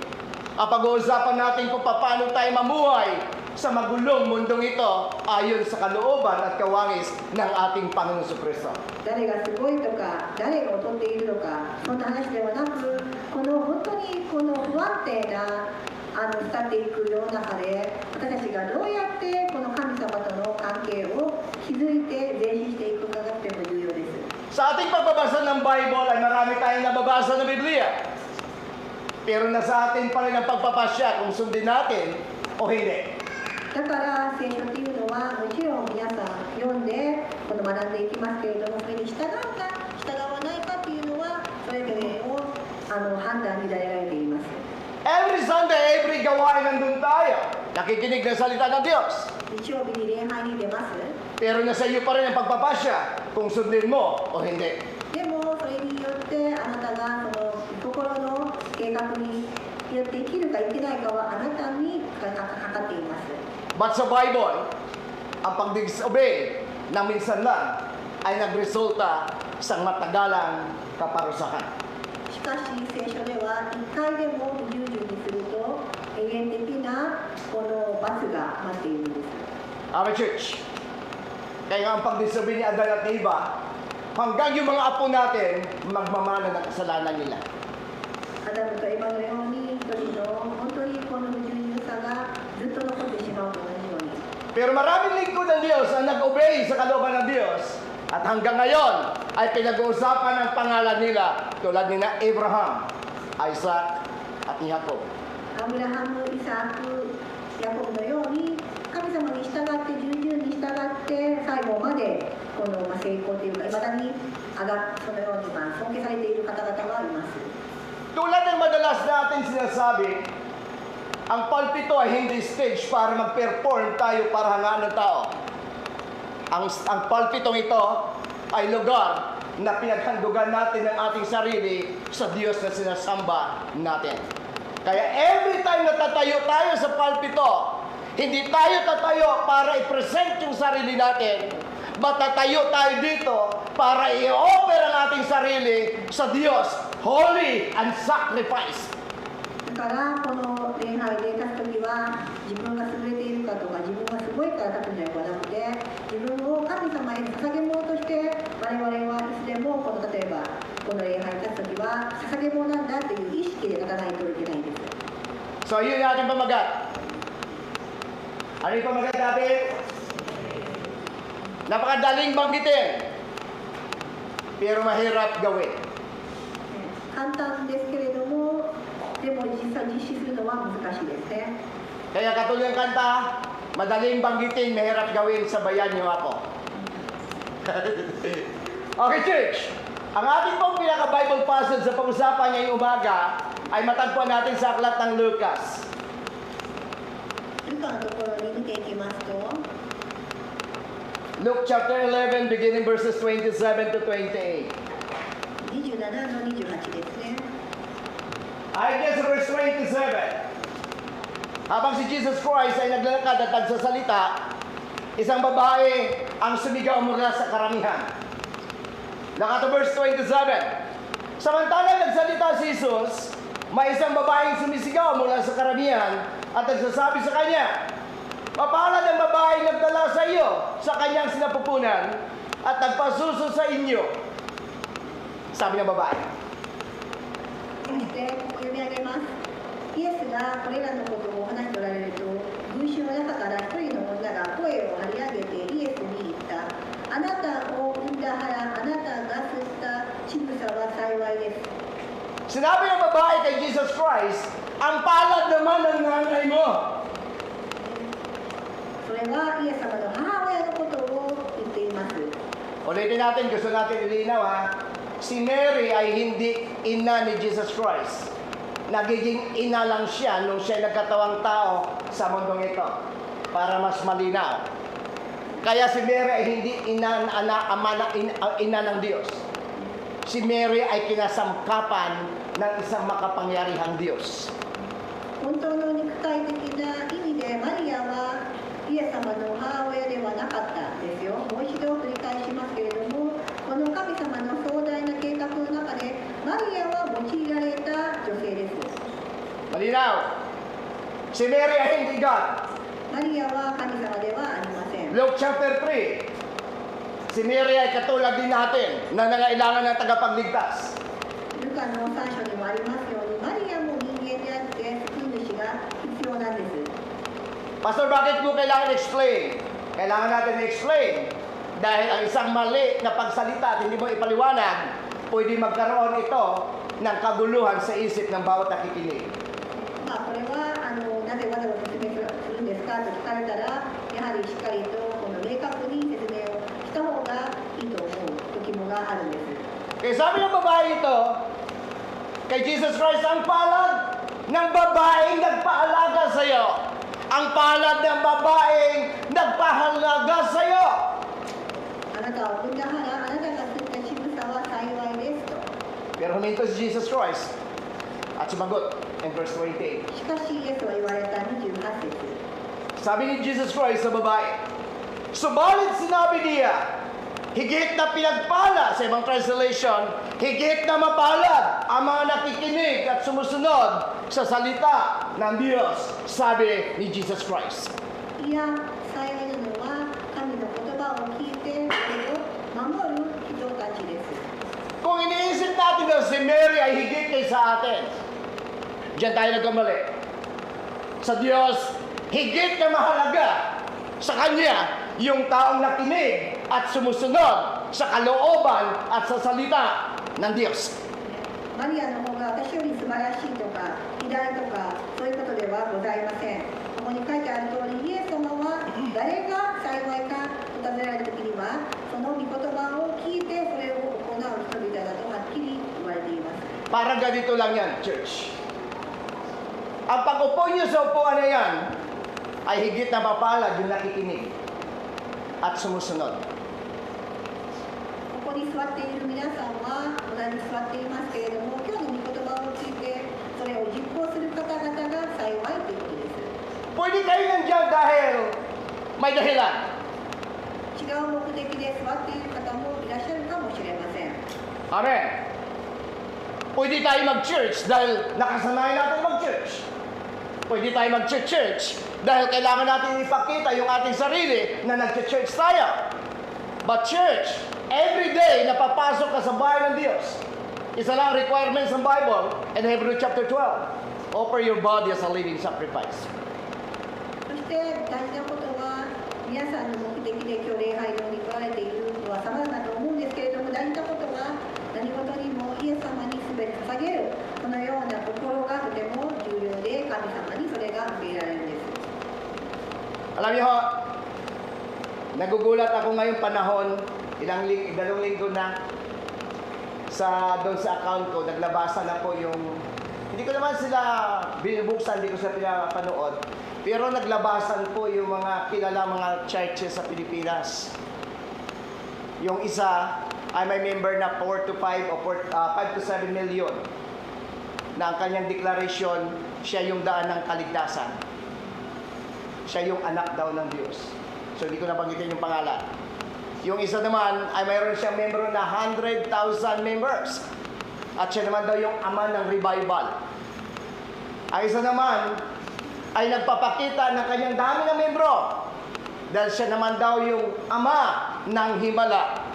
Ang pag-uusapan natin kung paano tayo mamuhay sa magulong mundong ito ayon sa kalooban at kawangis ng ating Panginoon Jesucristo. 誰がすごいとか、誰が劣っているのか、そんな話ではなく、この本当にこの不安定な去っていく世の中で、私たちがどうやってこの神様との関係を築いて前進していくかがとても重要です。 Sa ating pagbabasa ng Bible ay marami tayong nababasa ng Biblia. Pero nasa atin pa rin ang pagpapasya kung sundin natin o hindi. だから聖書っていうのはもちろん皆さん読んでこの学んでいきますけれども、それに従うか従わないかっていうのはそれぞれを判断に委ねられています。 Every Sunday, every gawain nandun tayo. Nakikinig ng salita ng Diyos. 日曜日に礼拝に出ます。 Pero nasa iyo pa rin ang pagpapasya kung sundin mo o hindi. でもそれによってあなたがその心の計画によって生きるか生きないかはあなたにかかっています。 But sa Bible, ang pag-disobey na minsan lang ay nagresulta sa matagalang kaparusahan. しかし聖書では一回でも不従順にすると永遠的なこの罰が待っているんです。 Our church, kaya ang pag-disobey ni Adan at Eva, hanggang yung mga apo natin magmamana ng kasalanan nila. アダムとエヴァのように一人の本当にこの不従順さがずっと残ってしまうと同じように。 Pero maraming lingkod ng Diyos ang nag-obey sa kalooban ng Diyos. At hanggang ngayon ay pinag-uusapan ang pangalan nila tulad ni na Abraham, Isaac at Jacob. アブラハム、イサク、ヤコブのように神様に従って従順に従って最後までこの成功というかいまだにそのように尊敬されている方々がいます。 Tulad ng madalas natin sinasabi, ang pulpito ay hindi stage para mag-perform tayo para hangaan ng tao. Ang pulpitong ito ay lugar na pinaghandugan natin ng ating sarili sa Diyos na sinasamba natin. Kaya every time na tatayo tayo sa pulpito, hindi tayo tatayo para i-present yung sarili natin, but tatayo tayo dito para i-offer ang ating sarili sa Diyos, holy and sacrifice. だからこの礼拝で立つときは自分が優れているかとか自分がすごいから立つんじゃなくて、自分を神様へ捧げ物として我々はいつでも例えばこの礼拝に立つときは捧げ物なんだという意識識で書かないといけないんです。 So, yun yung ating pamagat. Ano yung pamagat natin? Napakadaling banggitin, pero mahirap gawin. 簡単ですけれども、でも実際実施するのは難しいですね。 Kaya katulad ng kanta, madaling banggitin, mahirap gawin, sabayan niyo ako. Okay, church. Ang ating pong pinaka-Bible passage sa pag-usapan ngayong umaga ay matagpuan natin sa aklat ng Lucas. ルカのところに見ていきますと、 Luke chapter 11, beginning verses 27 to 28. 27の28ですね。 I guess verse 27. Habang si Jesus Christ ay naglalakad at nagsasalita, isang babae ang sumigaw mula sa karamihan. Nakata verse 27. Samantalang nagsalita si Jesus, may isang babaeng sumisigaw mula sa karamihan at nagsasabi sa kanya, "Mapalad ang babaeng nagdala sa iyo sa kanyang sinapupunan at nagpasuso sa inyo." Sabi ng babae. そして読み上げます。イエスがこれらのことを話しておられると、群衆の中から一人の女が声を張り上げてイエスに言った。あなたを産んだ腹、あなたが吸った乳房は幸いです。 Sinabi ng babae kay Jesus Christ, "Ang palad naman ng nanay mo." それはイエス様の母親のことを言っています。 Ulitin natin, gusto natin ilinaw ha. Si Mary ay hindi ina ni Jesus Christ. Nagiging ina lang siya nung siya nagkatawang tao sa mundong ito. Para mas malinaw. Kaya si Mary ay hindi ina ng Diyos. Si Mary ay kinasangkapan ng isang makapangyarihang Diyos. 本当の肉体的な意味でマリアはイエス様の母親ではなかったんですよ。もう一度繰り返しますけれども、この神様の壮大な計画の中でマリアは用いられた女性です。 Malinaw. Si Mary ay hindi God. マリアは神様ではありません。 Luke chapter 3. Si Mary ay katulad din natin na nangailangan ng tagapagligtas. ルカの3章にもありますように、マリアも人間であって救い主が必要なんです。 Pastor, bakit mo kailangan explain? Kailangan natin i-explain. Dahil ang isang mali na pagsalita at hindi mo ipaliwanag, pwede magkaroon ito ng kaguluhan sa isip ng bawat nakikinig. まあこれはなぜわざわざ説明するんですかと聞かれたら、やはりしっかりとこの明確に説明をした方がいいと思う時もがあるんです。 Kaya sabi ng babae ito, kay Jesus Christ, ang palad ng babaeng nagpaalaga sa iyo. Ang palad ng babaeng nagpahalaga sa iyo. あなたを産んだ腹、あなたが吸った乳房は幸いですと。 Pero huminto si Jesus Christ at sumagot in verse 28. しかしイエスは言われた28節。 Sabi ni Jesus Christ sa babae, subalit sinabi niya, higit na pinagpala, sa ibang translation, higit na mapalad ang mga nakikinig at sumusunod sa salita ng Diyos, sabi ni Jesus Christ. いや、幸いなのは神の言葉を聞いてそれを守る人たちです。 Kung iniisip natin na si Mary ay higit kay sa atin, diyan tayo nagkamali. Sa Diyos, higit na mahalaga sa Kanya yung taong nakinig at sumusunod sa kalooban at sa salita ng Diyos. マリアの方が私より素晴らしいとか偉大とかそういうことではございません。ここに書いてある通り、イエス様は誰が幸いかと尋ねられた時には、その御言葉を聞いてそれを行う人々だとはっきり言われています。 Para ganito lang yan, church. Ang pag-upo niyo sa upuan na yan ay higit na mapalad yung nakikinig at sumusunod. ここに座っている皆さんは同じ座っていますけれども、今日の御言葉を聞いてそれを実行する方々が幸いということです。 Pwede kayo nandiyan dahil may dahilan. 違う目的で座っている方もいらっしゃるかもしれません。 Amen. Pwede tayo mag-church dahil nakasanayan natin mag-church. Pwede tayo mag-church dahil kailangan natin ipakita yung ating sarili na nag-church tayo. But church, every day na papasok ka sa bahay ng Diyos, Isa lang requirements ng Bible in Hebrews chapter 12. Offer your body as a living sacrifice. そして大事なことは、皆さんの目的で今日礼拝堂に来られているのは様々だと思うんですけれども、大事なことは何事にもイエス様に全て捧げる、このような心がとても重要で、神様にそれが受け入れられるんです。 Alam niyo ho, nagugulat ako ngayong panahon, dalawang linggo na, doon sa account ko, naglabasan na po yung, hindi ko naman sila binubuksan, hindi ko sila pinapanood, pero naglabasan po yung mga kilala mga churches sa Pilipinas. Yung isa, ay may member na 4 to 5 o 5 to 7 million na ang kanyang deklarasyon, siya yung daan ng kaligtasan. Siya yung anak daw ng Diyos. So, hindi ko nabanggitin yung pangalan. Yung isa naman, ay mayroon siyang membro na 100,000 members. At siya naman daw yung ama ng revival. Ang isa naman, ay nagpapakita ng kanyang dami na membro. Dahil siya naman daw yung ama ng himala.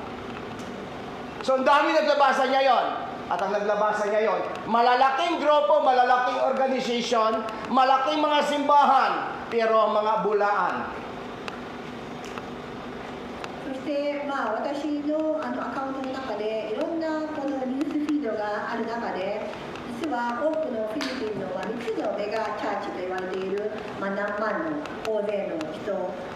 So, ang dami naglabasan niya yon. At ang naglabasan niya yon, malalaking grupo, malalaking organization, malaking mga simbahan, pero mga bulaan. そして私のアカウントの中でいろんなこのニュースフィードがある中で、実は多くのフィリピンの3つのメガチャーチと言われている、何万の大勢の人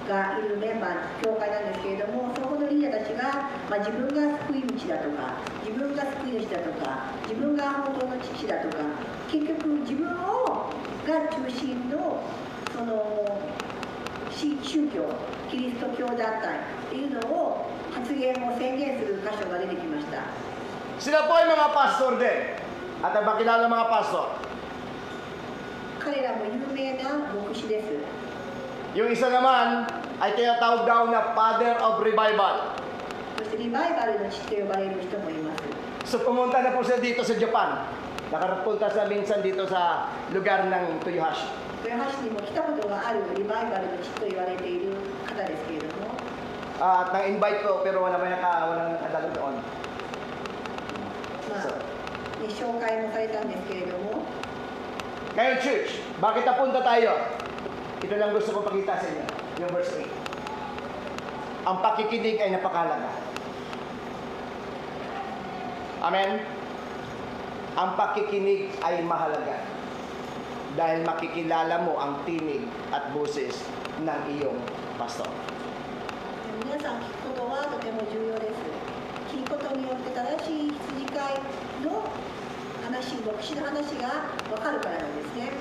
がいるメンバー教会なんですけれども、そこのリーダーたちが、自分が救い道だとか、自分が救い主だとか、自分が本当の父だとか、結局自分が中心のその宗教、キリスト教団体っていうのを発言を宣言する箇所が出てきました。 Sila po ay mga pastor din. At ang makilala mga pastor. 彼らも有名な牧師です。 Yung isa naman ay tinatawag daw na Father of Revival. そしてリバイバルの父と呼ばれる人もいます。 So pumunta na po siya dito sa Japan. Nakarapunta siya minsan dito sa lugar ng Toyohashi. 豊橋にも来たことがあるリバイバルの父と言われている方ですけれども、 At nang-invite ko pero walang nakadalo doon. 紹介もされたんですけれども、 Ngayon church, bakit napunta tayo? Ito lang gusto ko pakita sa inyo. Yung verse 8. Ang pakikinig ay napakahalaga. Amen? Ang pakikinig ay mahalaga. Dahil makikilala mo ang tinig at boses ng iyong pastor. 皆さん聞くことはとても重要です。聞くことによって正しい羊飼いの話、牧師の話が分かるからなんですね。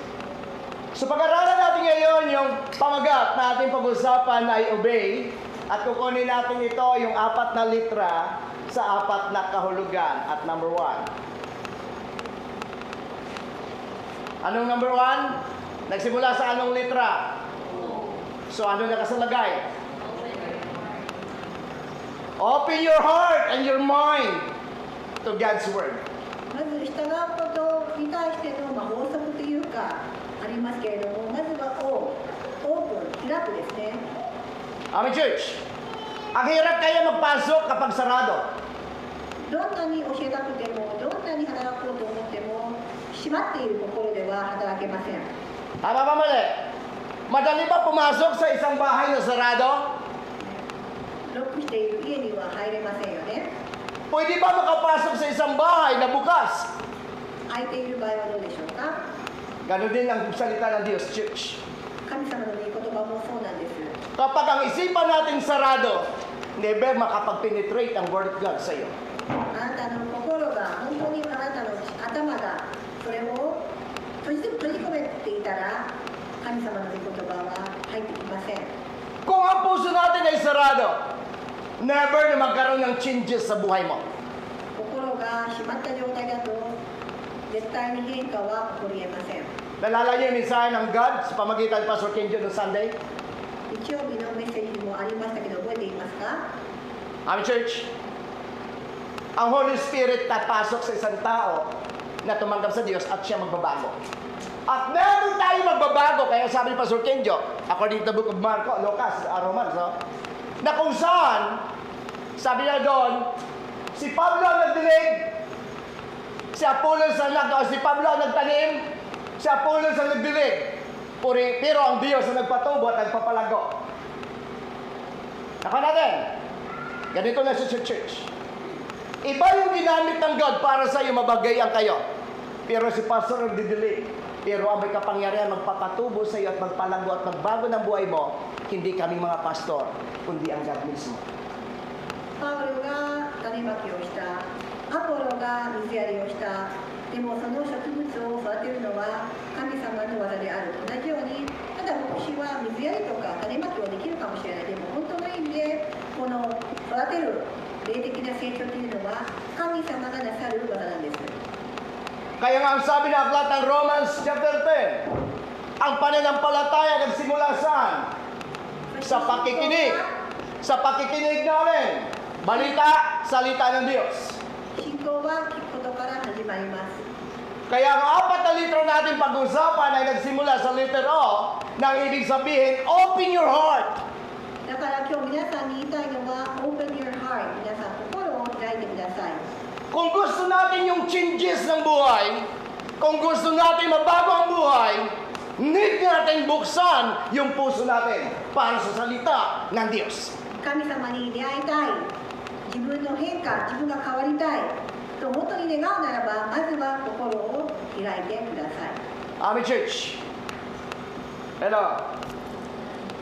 So pag-aralan natin ngayon yung pamagat na ating pag-usapan ay obey at kukunin natin ito yung 4 na litra sa 4 na kahulugan at number 1. Anong number 1? Nagsimula sa anong litra? So ano nakasalagay? Open your heart and your mind to God's Word. まず従うことに対しての法則というかありますけれども、まずはオープン、開くですね。 Amen, church. Ang hirap kaya magpasok kapag sarado. どんなに教えたくても、どんなに働こうと思っても、閉まっている心では働けません。 Tama ba mali? Madali ba pumasok sa isang bahay na sarado? ロックしている家には入れませんよね。 Pwede ba makapasok sa isang bahay na bukas? 開いている場合はどうでしょうか。 Ganon din ang salita ng Diyos, church. 神様の御言葉もそうなんです。 Kapag ang isipan natin sarado, never makapag-penetrate ang Word of God sa iyo. あなたの心が、本当にあなたの頭がそれを閉じ込めていたら、神様の御言葉は入ってきません。 Kung ang puso natin ay sarado, never na magkaroon ng changes sa buhay mo. 心が閉まった状態だと絶対に変化は起こりえません。 Nalala niyo yung mensahe ng God sa pamagitan ni Pastor Kenjo noong Sunday? 日曜日のメッセージにもありましたけど覚えていますか。 Amen, church. Ang Holy Spirit tapasok sa isang tao na tumanggap sa Diyos at siya magbabago. At meron tayo magbabago, kaya sabi ni Pastor Kenjo, according to the book of Marco, Lucas, Romans, no? Na kung saan, sabi niya doon, si Pablo nagdinig, Si Apollos si Pablo ang nagtanim, si Apollos ang nagdilig. Pero ang Diyos ang nagpatubo at nagpapalago. Naka natin, ganito na sa church. Iba yung ginamit ng God para sa iyo, mabagayan kayo. Pero si pastor ang didilig. Pero ang may kapangyarihan magpapatubo sa iyo at magpalago at magbago ng buhay mo, hindi kami mga pastor, kundi ang God mismo. パウロが種まきをした、アポロが水やりをした、でもその植物を育てるのは神様の技である。同じように、ただ牧師は水やりとか種まきはできるかもしれない。でも本当の意味でこの育てる霊的な成長というのは神様がなさる技なんです。 Kaya nga ang sabi ng aklat ng Romans chapter 10, ang pananampalataya nagsimula saan? Sa pakikinig. Sa pakikinig namin. Balita, salita ng Diyos. 信仰は聞くことから始まります。 Kaya ang 4 na litro natin pag-usapan ay nagsimula sa letter O, nang ibig sabihin, open your heart. だから今日皆さんに言いたいのは Open your heart。皆さん心を開いてください。 Kung gusto natin yung changes ng buhay, kung gusto natin mabago ang buhay, need natin buksan yung puso natin para sa salita ng Diyos. 神様に出会いたい、自分の変化、自分が変わりたいと本当に願うならば、まずは心を開いてください。 Amen, church. Hello.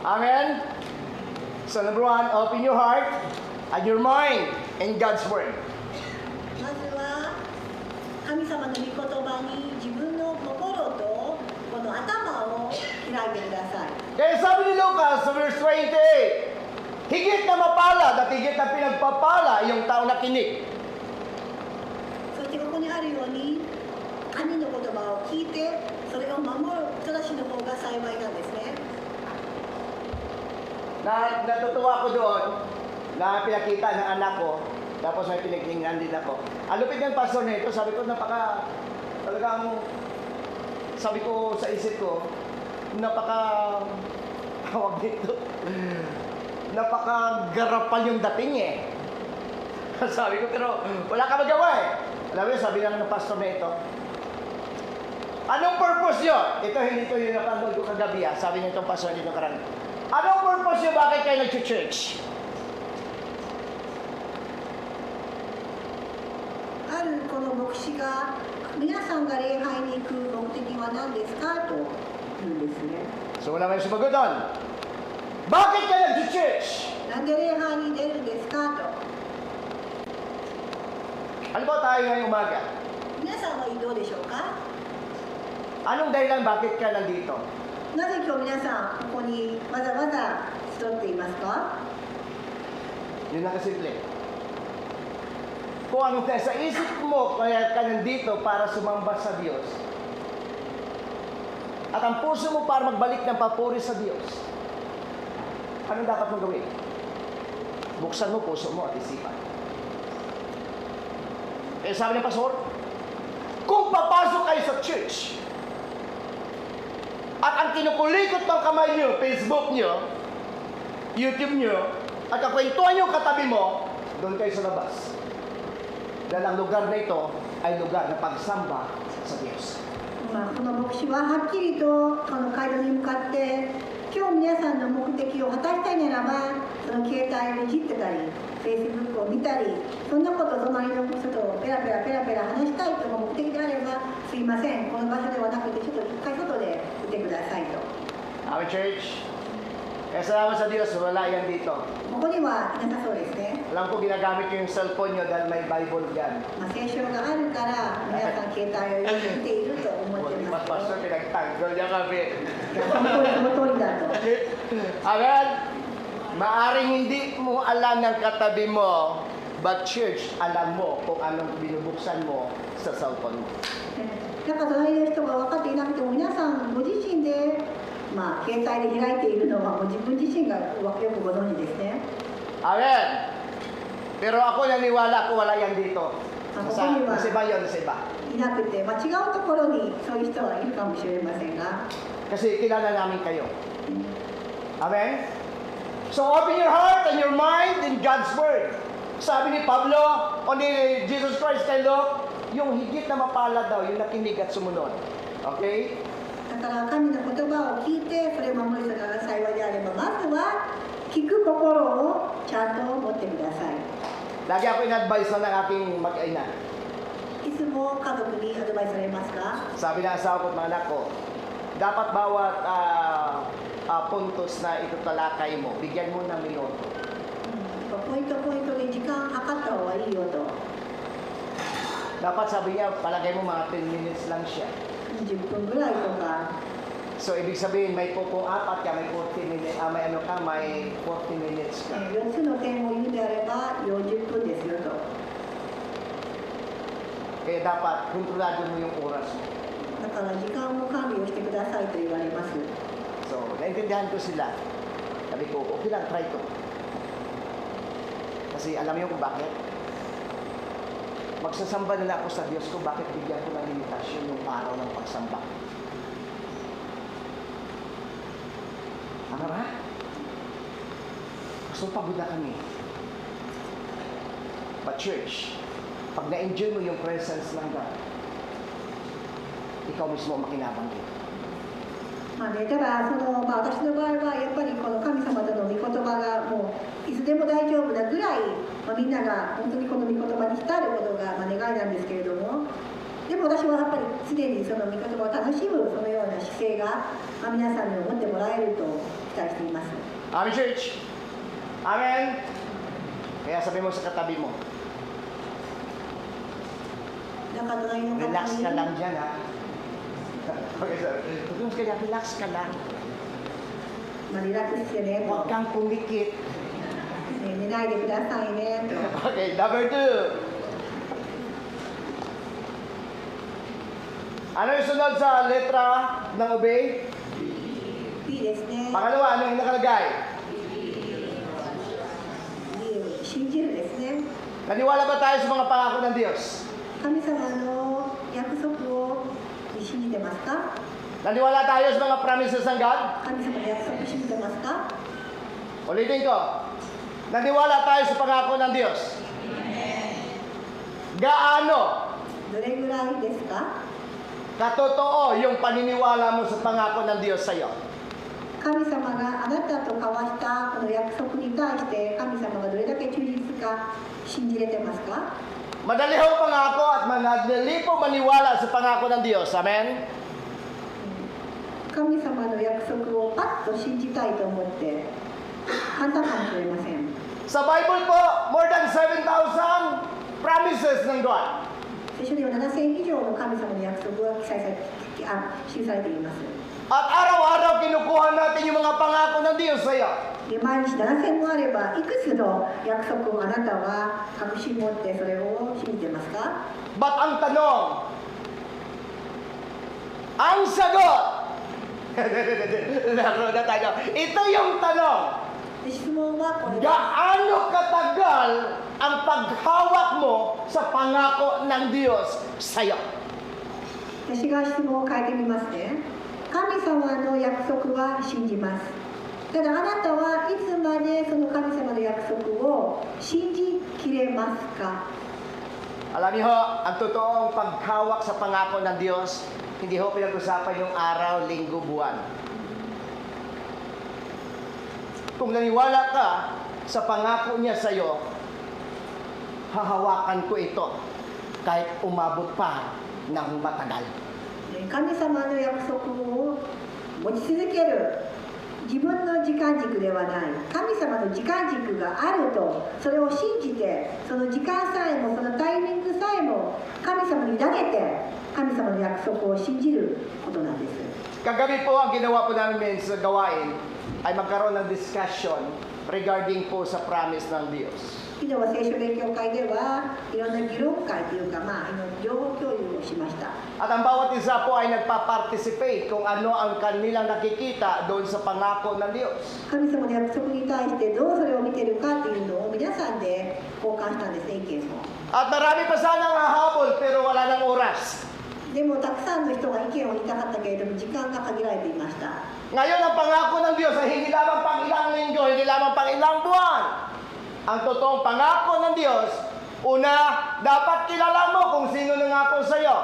Amen. So number 1, open your heart and your mind in God's Word. まずは神様の御言葉に自分の心とこの頭を開いてください。 Kaya sabi ni Lucas sa verse 28, higit na mapalad at higit na pinagpapala yung tao na kinig. そしてここにあるように神の言葉を聞いてそれを守る人たちの方が幸いなんですね。 Natutuwa ko doon na pinakita ng anak ko, tapos may pinagtingnan din ako. Ang lupit ng pastor na ito, sabi ko talagang, sabi ko sa isip ko, tawag dito, napaka-garapal yung dating eh. Sabi ko, pero wala ka magawa eh. Alam mo, sabi lang ng pastor na ito, anong purpose nyo? Ito, hindi ito yung napanood ko kagabi ah. Sabi niya itong pastor dito karang, anong purpose nyo? Bakit kayo nag-church? あるこの牧師が皆さんが礼拝に行く目的は何ですかと言うんですね。 So wala kayo sumagot doon. Bakit kayo nag-church? なんで礼拝に出るんですかと。 Ano ba tayo ngayong umaga? 皆さんはどうでしょうか。 Anong dahilan bakit ka nandito? なぜ今日皆さんここにわざわざ集っていますか。 Yun lang kasimple. Kung ano sa isip mo, kaya ka nandito para sumamba sa Diyos. At ang puso mo para magbalik ng papuri sa Diyos. Anong dapat mong gawin? Buksan mo puso mo at isipan. Eh sabi ng pastor, kung papasok kayo sa church, at ang kinukulikot ng kamay nyo, Facebook nyo, YouTube nyo, at kakwentuhan nyo katabi mo, doon kayo sa labas. Dahil ang lugar na ito ay lugar na pagsamba sa Diyos. この牧師ははっきりとこの街道に向かって今日皆さんの目的を果たしたいならばその携帯をいじってたり Facebook を見たりそんなことを隣の人とペラペラ話したいという目的であればすいませんこの場所ではなくてちょっと一回外でいてくださいと。 Our church, kaya salamat sa Diyos, wala yan dito. ここにはいなさそうですね。 Alam ko ginagamit yung cellphone nyo dahil may Bible dyan. 聖書があるから皆さん携帯を見ていると思っています Pastor, けど。 pinagtanggol niya kami. その通りだと。 Amen? Maaring hindi mo alam ng katabi mo, but church, alam mo kung anong binubuksan mo sa cellphone mo. なんか隣の人が分かっていなくても皆さんご自身で、携帯で開いているのは自分自身がよくご存知ですね。 Amen? Pero ako naniwala ko wala yan dito. Nasa iba yun, nasa iba. いなくて、違うところにそういう人はいるかもしれませんが。 Kasi kilala namin kayo. Amen? So open your heart and your mind in God's Word. Sabi ni Pablo, o ni Jesus Christ kay Luke, yung higit na mapalad daw, yung nakinig at sumunod. Okay? だから神の言葉を聞いてそれを守る人が幸いであれば、まずは聞く心をちゃんと持ってください。 Lagi ako in-advise na ng aking mag-ina. いつも家族にアドバイスされますか？ Sabi ng asawa ko at mga anak ko, dapat bawat puntos na itutalakay mo, bigyan mo ng minuto. ポイントポイントで時間計った方がいいよと。 Dapat sabi niya, palagay mo mga 10 minutes lang siya. 10分ぐらいとか。 So, ibig sabihin, may pupong apat ka, may 40 minutes, may ano ka, may 40 minutes ka. 4つの点を言うであれば40分ですよと。 Kaya dapat, kontrolado mo yung oras mo. だから時間を管理をしてくださいと言われます。 So, naintindihan ko sila. Sabi ko, okay lang, try ko. Kasi alam niyo kung bakit? Magsasamba na ako sa Diyos ko, bakit bigyan ko ng limitasyon yung araw ng pagsamba? Ano ba? Gusto pagod na kami. But church, pag na-enjoy mo yung presence ng God, ikaw mismo ang makinabang dito. まあね、ただ私の場合はやっぱりこの神様との御言葉がもういつでも大丈夫なぐらい、みんなが本当にこの御言葉に浸ることが願いなんですけれども、でも私はやっぱり常にその御言葉を楽しむそのような姿勢が、皆さんに持ってもらえると期待しています。 Amen, church. Amen. Kaya sabi mo sa katabi mo, だから隣の relax 方 ka に lang dyan, ha? Okay, sir. Tulungan ka na, relax ka lang. まあ、リラックスしてね、も Huwag kang pumikit. う寝ないでくださいねと。 Okay, number 2. Ano yung sunod sa letra ng obey? B ですね。 Pangalawa, ano yung nakalagay? B 信じるですね。 Naniwala ba tayo sa mga pangako ng Diyos? 神様の約束を信じてますか？ Naniwala tayo sa mga promises ng God? 神様の約束信じてますか？ Ulitin ko. Naniwala tayo sa pangako ng Diyos? Gaano どれぐらいですか？ katotoo yung paniniwala mo sa pangako ng Diyos sa iyo? 神様があなたと交わしたこの約束に対して神様がどれだけ忠実か信じれてますか？ Madali ho pangako at madali po maniwala sa pangako ng Diyos. Amen? 神様の約束をパッと信じたいと思って簡単かもしれません。 Sa Bible po, more than 7,000 promises ng God. 聖書では7000以上の神様の約束が記されています。 At araw-araw kinukuha natin yung mga pangako ng Diyos sa iyo. で毎日7000もあればいくつの約束をあなたは確信持ってそれを信じてますか？ But ang tanong, ang sagot, laro na tayo. Ito yung tanong, で質問はこれです。 gaano katagal ang paghawak mo sa pangako ng Diyos sa iyo? 私が質問を変えてみますね。神様の約束は信じます。ただあなたはいつまでその神様の約束を信じきれますか？ Alam niyo ho, ang totoong paghawak sa pangako ng Diyos, hindi ho pinag-usapan yung araw, linggo, buwan. Kung naniwala ka sa pangako niya sa iyo, hahawakan ko ito kahit umabot pa ng matagal. 神様の約束を持ち続ける自分の時間軸ではない、神様の時間軸があるとそれを信じて、その時間さえもそのタイミングさえも神様に委ねて神様の約束を信じることなんです。 Kagabi po ang ginawa po namin sa gawain ay magkaroon ng discussion regarding po sa promise ng Diyos. 昨日は聖書勉強会ではいろんな議論会というか、情報共有をしました。 At ang bawat isa po ay nagpa-participate kung ano ang kanilang nakikita doon sa pangako ng Diyos. 神様の約束に対してどうそれを見てるかというのを皆さんで交換したんですね、意見を。 At marami pa sanang hahabol pero wala nang oras. でもたくさんの人が意見を言いたかったけれども時間が限られていました。 Ngayon ang pangako ng Diyos ay hindi lamang pang ilang linggo, hindi lamang pang ilang buwan. Ang totoong pangako ng Diyos, Una, dapat kilala mo kung sino nangako sa iyo.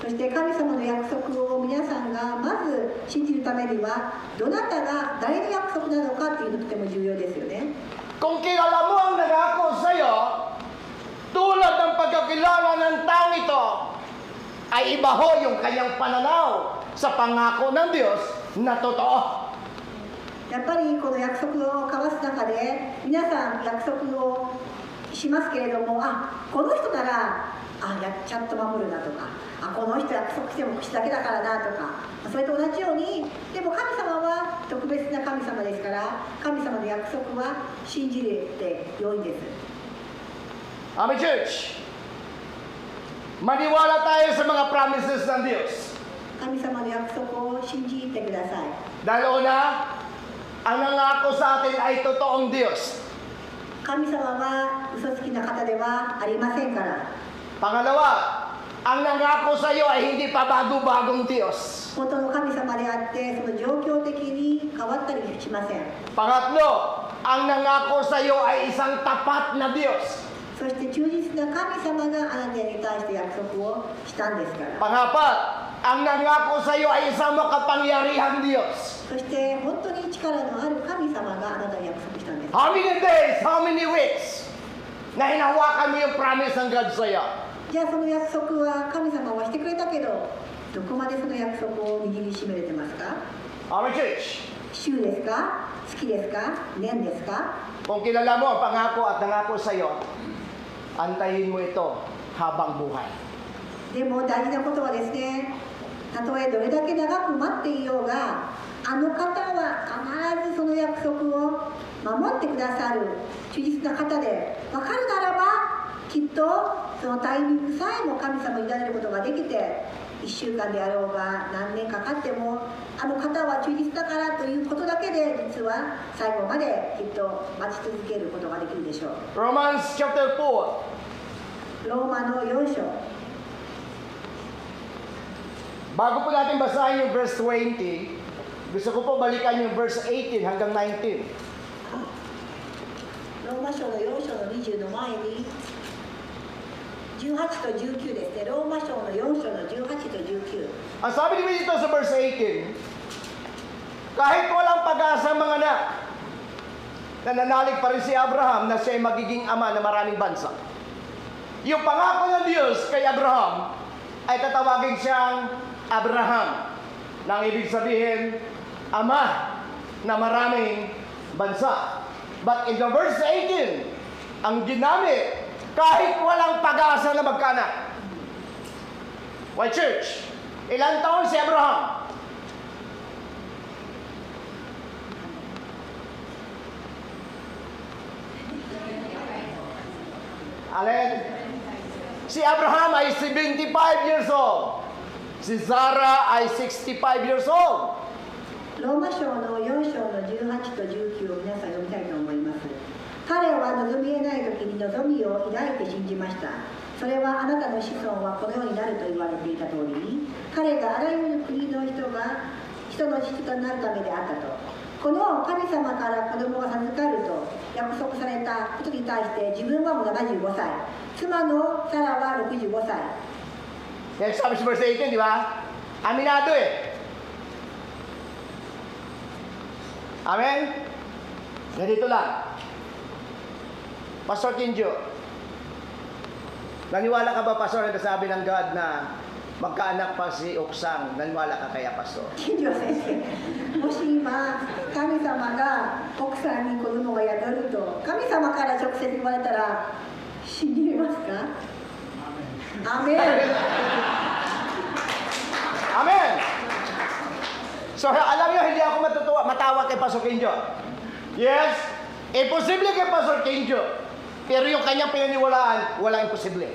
そして神様の約束を皆さんがまず信じるためにはどなたが誰の約束なのかっていうのがとても重要ですよね。 Kung kilala mo ang nangako sa iyo, tulad ng pagkakilala ng taong ito, ay iba ho yung kanyang pananaw sa pangako ng Diyos na totoo. やっぱりこの約束を交わす中で皆さん約束をしますけれども、この人ならちゃんと守るなとか、この人約束しても口だけだからなとか、それと同じように、でも神様は特別な神様ですから、神様の約束は信じて良いんです。 Amen, church. Maniwala tayo sa mga promises ng Diyos. 神様の約束を信じてください。 Dahil una, ang nangako sa atin ay totoong Diyos. 神様は嘘つきな方ではありませんから。 Pangalawa, ang nangako sa iyo ay hindi pa bago-bagong Diyos. 本当の神様であって、その状況的に変わったりしません。 Pangatlo, ang nangako sa iyo ay isang tapat na Diyos. そして忠実な神様があなたに対して約束をしたんですから。 Pangapat, ang nangako sa iyo ay isang makapangyarihang Diyos. そして本当に力のある神様があなたに約束したんです。 How many days, how many weeks na hinawakan mo yung promise ng God sa iyo? じゃあその約束は神様はしてくれたけど、どこまでその約束を握りしめれてますか？ Amen, church. 週ですか？月ですか？年ですか？ Kung kilala mo ang pangako at nangako sa iyo, antayin mo ito habang buhay. でも大事なことはですね、たとえどれだけ長く待っていようが、あの方は必ずその約束を守ってくださる忠実な方で、分かるならばきっとそのタイミングさえも神様に委ねることができて、1週間であろうが何年かかっても、あの方は忠実だからということだけで実は最後まできっと待ち続けることができるでしょう。 Romans chapter 4. ローマの4章。 Bago po natin basahin yung verse 20, gusto ko po balikan yung verse 18 hanggang 19. ローマ書の4章の20の前に18と19ですね。ローマ書の4章の18と19。 Ang sabi ni dito sa verse 18, kahit walang pag-asa mga anak, nananalig pa rin si Abraham na siya ay magiging ama ng maraming bansa. Yung pangako ng Diyos kay Abraham ay tatawagin siyang Abraham, nang ibig sabihin, ama na maraming bansa. But in the verse 18, ang ginamit, kahit walang pag-asa na magkaanak. Why, church? Ilang taon si Abraham? Alin? Si Abraham ay 75 years old. Si Sarah ay 65 years old. ローマ書の4章の18と19を皆さん読みたいと思います。彼は望み得ない時に望みを抱いて信じました。それはあなたの子孫はこのようになると言われていた通りに、彼があらゆる国の人の父となるためであったと。この神様から子供が授かると約束されたことに対して自分はもう75歳、妻のサラは65歳。 Yan sabi sa verse 18, di ba? Aminado eh. Amen? Ganito lang. Pastor Kinjo, naniwala ka ba, Pastor, na sabi ng God na magkaanak pa si Oksang? Naniwala ka kaya, Pastor? 金城先生、もし今神様が奥さんに子供が宿ると神様から直接言われたら信じれますか？アーメン。 Amen! So, alam nyo, hindi ako matawa kay Pastor Kinjo. Yes, imposible kay Pastor Kinjo. Pero yung kanyang pinaniwalaan, walang imposible.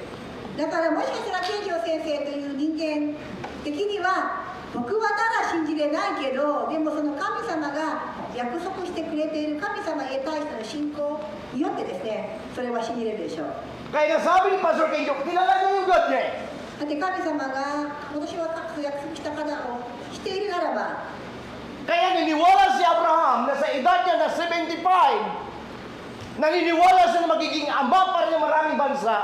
だからもしかしたら金城先生という人間的には僕はただ信じれないけど、でもその神様が約束してくれている神様へ対しての信仰によってですね、それは信じれるでしょう。 Kaya nasabi ni Pastor Kinjo, kilala niya yung God niya eh. だって神様が私は約束した方をしているならば、 Kaya niniwala si Abraham na sa edad niya na 75, Naniniwala siya na magiging ama para ng maraming bansa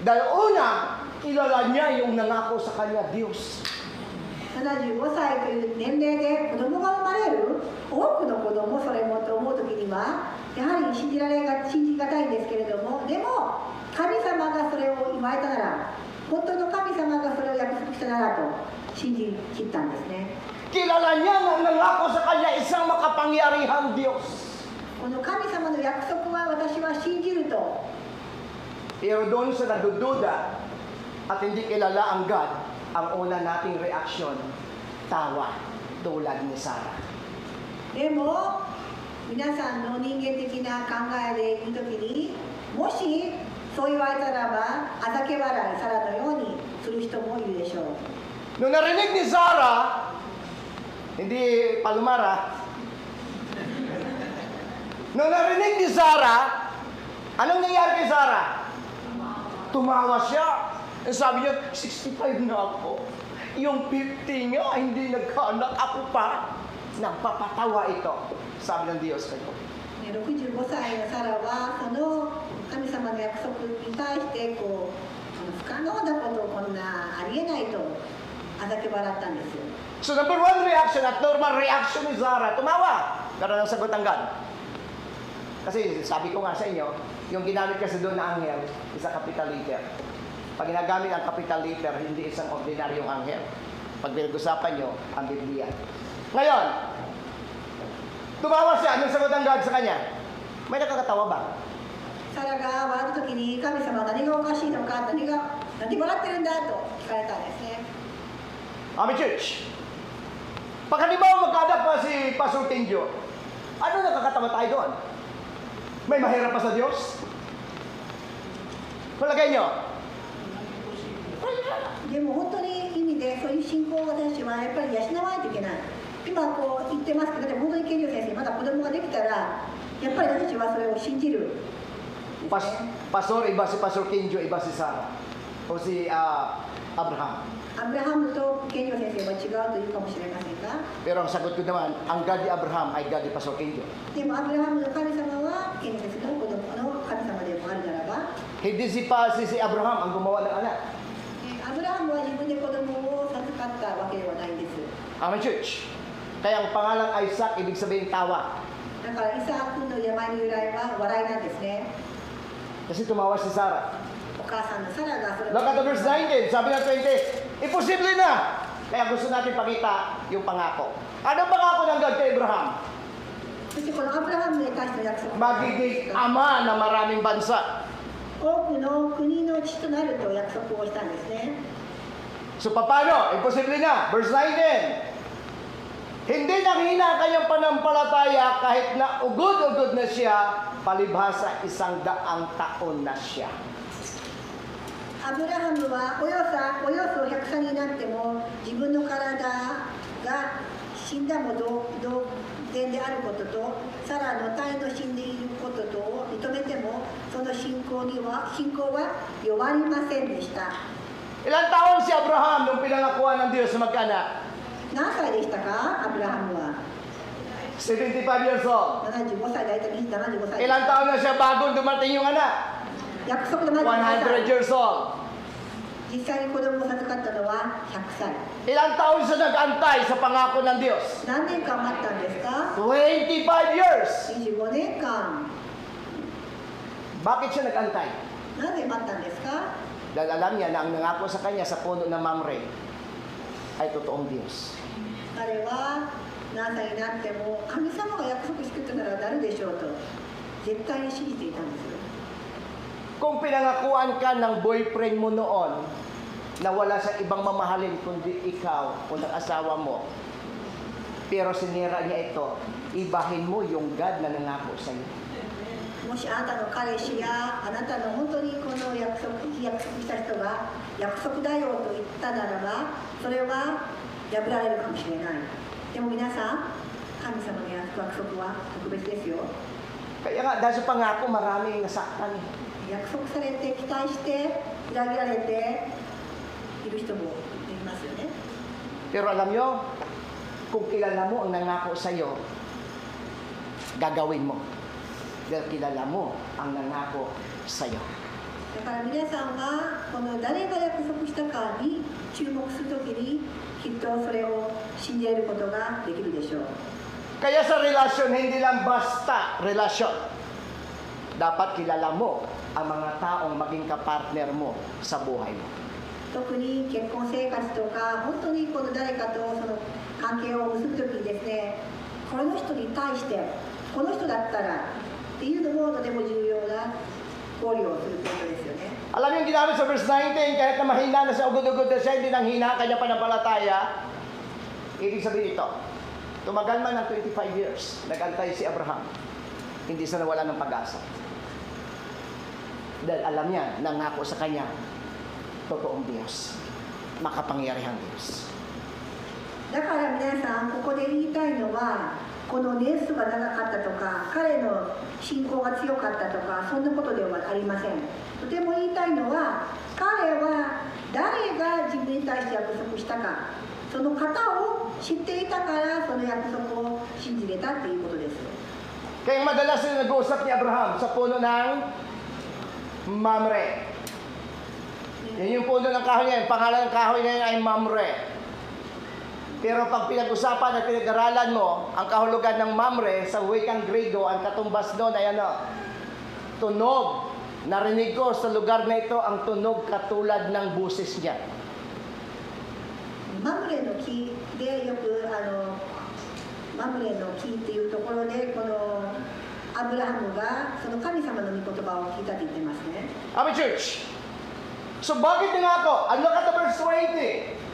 dahil una, kilala niya yung nangako sa kanya, Diyos. 75歳という年齢で子供が生まれる多くの子供それもと思う時にはやはり信じがたいんですけれども、でも神様がそれを言われたなら、本当の神様がそれを約束したならと信じきったんですね。 Kilala niya na nangako sa kanya isang makapangyarihang Diyos. この神様の約束は私は信じると。 Pero doon sa nadududa at hindi kilala ang God, ang una nating reaksyon, tawa, tulad ni Sarah. でも皆さんの人間的な考えでいくときに、もしそう言われたらばあざけ笑いサラのようにする人もいるでしょう。 Nung narinig ni Sarah, hindi palumara, nung narinig ni Sarah, anong nangyari kay Sarah? Tumawa siya. Sabi niya, 65 na ako. Yung 50 nga, hindi nagkaanak. Ako pa. Nagpapatawa ito. Sabi ng Diyos kayo. 65歳のサラはその神様の約束に対してこう不可能なことをこんなありえないとあざけ笑ったんですよ。 So number one reaction at normal reaction ni Sarah, tumawa. Pero ang sagot ang God. Kasi sabi ko nga sa inyo, yung ginamit kasi doon na anghel, isa capital letter. Pag ginagamit ang capital letter, hindi isang ordinaryong anghel. Pag pinag-usapan nyo, ang Biblia. Ngayon, tumawa siya. Anong sagot ang God sa kanya? May nakakatawa ba? サラが笑った時に神様は何がおかしいのか、何で笑ってるんだと聞かれたんですね。 Ami Church, pag halimbawa magkaanak pa si Pastor Tinjo, ano nakakatawa tayo doon? May mahirap pa sa Diyos? Palagay nyo? でも本当に意味でそういう信仰を私はやっぱり養わないといけない。今こう言ってますけど、でも本当に健二先生まだ子供ができたらやっぱり私はそれを信じる。 Pastor, iba si Pastor Tinjo, iba si Sarah. O si Abraham. アブラハムと健二先生は違うというかもしれませんが、 Pero ang sagot ko naman, ang God ni Abraham ay God ni Pastor Tinjo. でもアブラハムの神様は健二先生の子供の神様でもあるならば、 Hindi si Abraham ang gumawa ng anak. アブラハムは自分で子供を授かったわけではないんです。 Ami Church, kaya ang pangalang Isaac, ibig sabihin tawa. だからイサー君の名前の由来は笑いなんですね。 Kasi tumawa si Sarah. お母さんのサラがそれを Look at the verse 19, sabi ng 20, imposible na! Kaya gusto natin pakita yung pangako. Anong pangako ng God kay Abraham? そしてこのアブラハムに対しての約束 Magiging ama ng maraming bansa. 多くの国の父となると約束をしたんですね。 So paano? Imposible na. Verse 19. Hindi nanghina kanyang panampalataya kahit na ugod-ugod na siya, palibhasa 100 taon na siya. アブラハムはおよそ100歳になっても自分の体が死んだも同然であることとサラの胎の死んでいることとを認めてもその信仰は弱りませんでした。 Ilang taon si Abraham nung pinangakuan ng Diyos sa magkaanak? 何歳でしたかアブラハムは。 75 years old. 75歳、大体75歳。 Ilang taon na siya bago dumating yung anak? 約束の前に100 years old. 実際に子供を授かったのは100歳。 Ilang taon siya nag-antay sa pangako ng Diyos? 何年間待ったんですか 25 years. 25年間。 Bakit siya nag-antay? なぜ待ったんですか Dahil alam niya na ang nangako sa kanya sa puno ng Mamre ay totoong Diyos. 彼は何歳になっても神様が約束してたならなるでしょうと絶対に信じていたんですよ。 Kung pinangakuan ka ng boyfriend mo noon na wala sa ibang mamahalin kundi ikaw o ng asawa mo, pero sinira niya ito, ibahin mo yung God na nangako sa iyo. もしあなたの彼氏やあなたの本当にこの約束した人が約束だよと言ったならばそれは破られるかもしれない。でも皆さん神様の約束は特別ですよ。 Kaya nga, dahil sa pangako, maraming nasaktan. 約束されて期待して裏切られている人もいますよね。 Pero alam nyo, kung kilala mo ang nangako sa iyo, gagawin mo. dahil kilala mo ang nangako sa'yo. だから皆さんはこの誰が約束したかに注目するときにきっとそれを信じることができるでしょう。 Kaya sa relasyon, hindi lang basta relasyon. Dapat kilala mo ang mga taong maging kapartner mo sa buhay mo. 特に結婚生活とか本当にこの誰かとその関係を結ぶときにですね、この人に対してこの人だったらっていうのもとても重要な考慮をすることですよね。 Alam niyo yung ginamit sa verse 19, kahit na mahina na siya, ugod-ugod na siya, hindi nang hina, kanya panampalataya. Ibig sabihin ito, tumagal man ng 25 years, nag-antay si Abraham, hindi siya nawala ng pag-asa. Dahil alam niya, nangako sa kanya, totoong Diyos, makapangyarihang Diyos. だから皆さんここで言いたいのは、この年数が長かったとか彼の信仰が強かったとかそんなことではありません。とても言いたいのは、彼は誰が自分に対して約束したか、その方を知っていたからその約束を信じれたっていうことです。 Kaya madalas sila nag-uusap ni Abraham sa puno ng Mamre. Yan yung puno ng kahoy niya, yung pangalan ng kahoy na yun ay Mamre. Pero pag pinag-usapan at pinag-aralan mo, ang kahulugan ng Mamre sa wikang Grego, ang katumbas doon ay ano? Tunog. Narinig ko sa lugar na ito ang tunog katulad ng busis niya. マムレの木でよくマムレの木っていうところでこのアブラハムがその神様の御言葉を聞いたって言ってますね。 Amen, church. So bakit nga ako? Ano ka sa verse 20?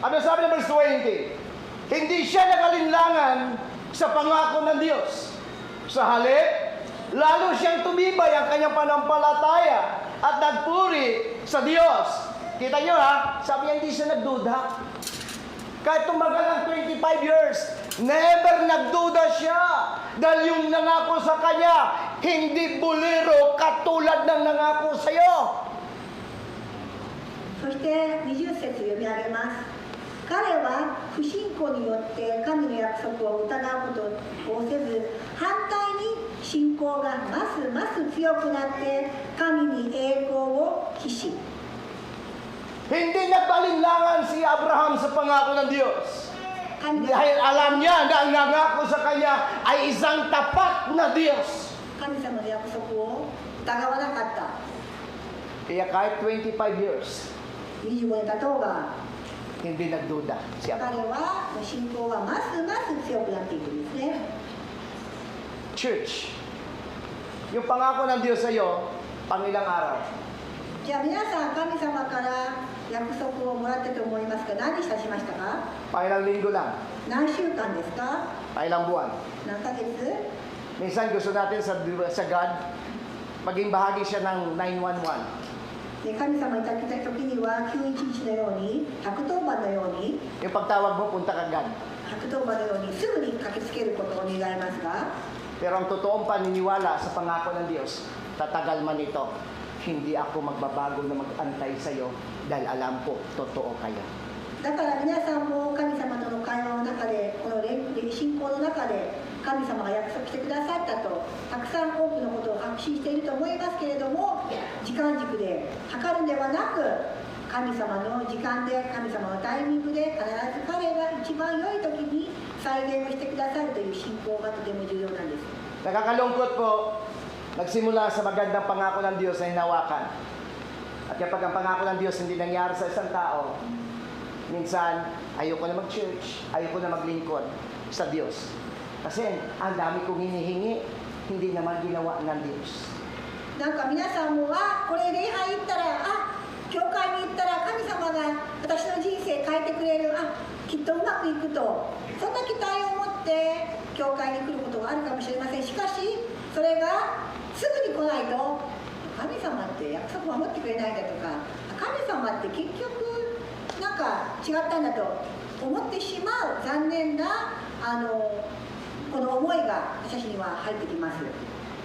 Ano sabi ng verse 20? Hindi siya nakalinlangan sa pangako ng Diyos. Sa halip, lalo siyang tumibay ang kanyang panampalataya at nagpuri sa Diyos. Kita nyo ha? Sabi niya, hindi siya nagduda. Kahit tumagal ng 25 years, never nagduda siya. Dahil yung nangako sa kanya, hindi bulero katulad ng nangako sa iyo. そして20節読み上げます。彼は不信仰によって神の約束を疑うことをせず、反対に信仰がますます強くなって神に栄光を期し、 Hindi nagpalinlangan si Abraham sa pangako ng Diyos. 神 Dahil alam niya na ang nangako sa kanya ay isang tapat na Diyos. 様の約束を疑わなかった。 Kaya kahit 25 years, 25年経とうが、 hindi nagduda si 彼 Abraham. は信仰はますます強くなっていくんですね。 Church, yung pangako ng Diyos sa iyo, pangilang araw? じゃあ皆さん、神様から約束をもらったと思いますが、何したしましたか？ Pangilang linggo lang? 何週間ですか？ Pangilang buwan? 何ヶ月？ Minsan gusto natin sa God, maging bahagi siya ng 911. で神様に託した時には911のように110番のように Yung pagtawag mo, punta ka agad. 110番のようにすぐに駆けつけることを願いますが、 Pero ang totoong paniniwala sa pangako ng Diyos, tatagal man ito, hindi ako magbabago na mag-antay sa iyo dahil alam ko, totoo kayo. だから皆さんも神様との会話の中で、この信仰の中で神様が約束してくださったとたくさん多くのことを確信していると思いますけれども、時間軸で測るんではなく、神様の時間で神様のタイミングで必ず彼が一番良い時に再現をしてくださるという信仰がとても重要なんです。 Nakakalungkot po, nagsimula sa magandang pangako ng Diyos na hinawakan. At kapag ang pangako ng Diyos hindi nangyari sa isang tao, minsan ayoko na mag-church, ayoko na maglingkod sa Diyos. Kasi ang dami kong hinihingi, hindi naman ginawa ng Diyos. なんか皆さんもこれ礼拝行ったら教会に行ったら神様が私の人生変えてくれるきっとうまくいくとそんな期待を持って教会に来ることがあるかもしれません。しかしそれがすぐに来ないと神様って約束守ってくれないんだとか神様って結局なんか違ったんだと思ってしまう残念なこの思いが私には入ってきます。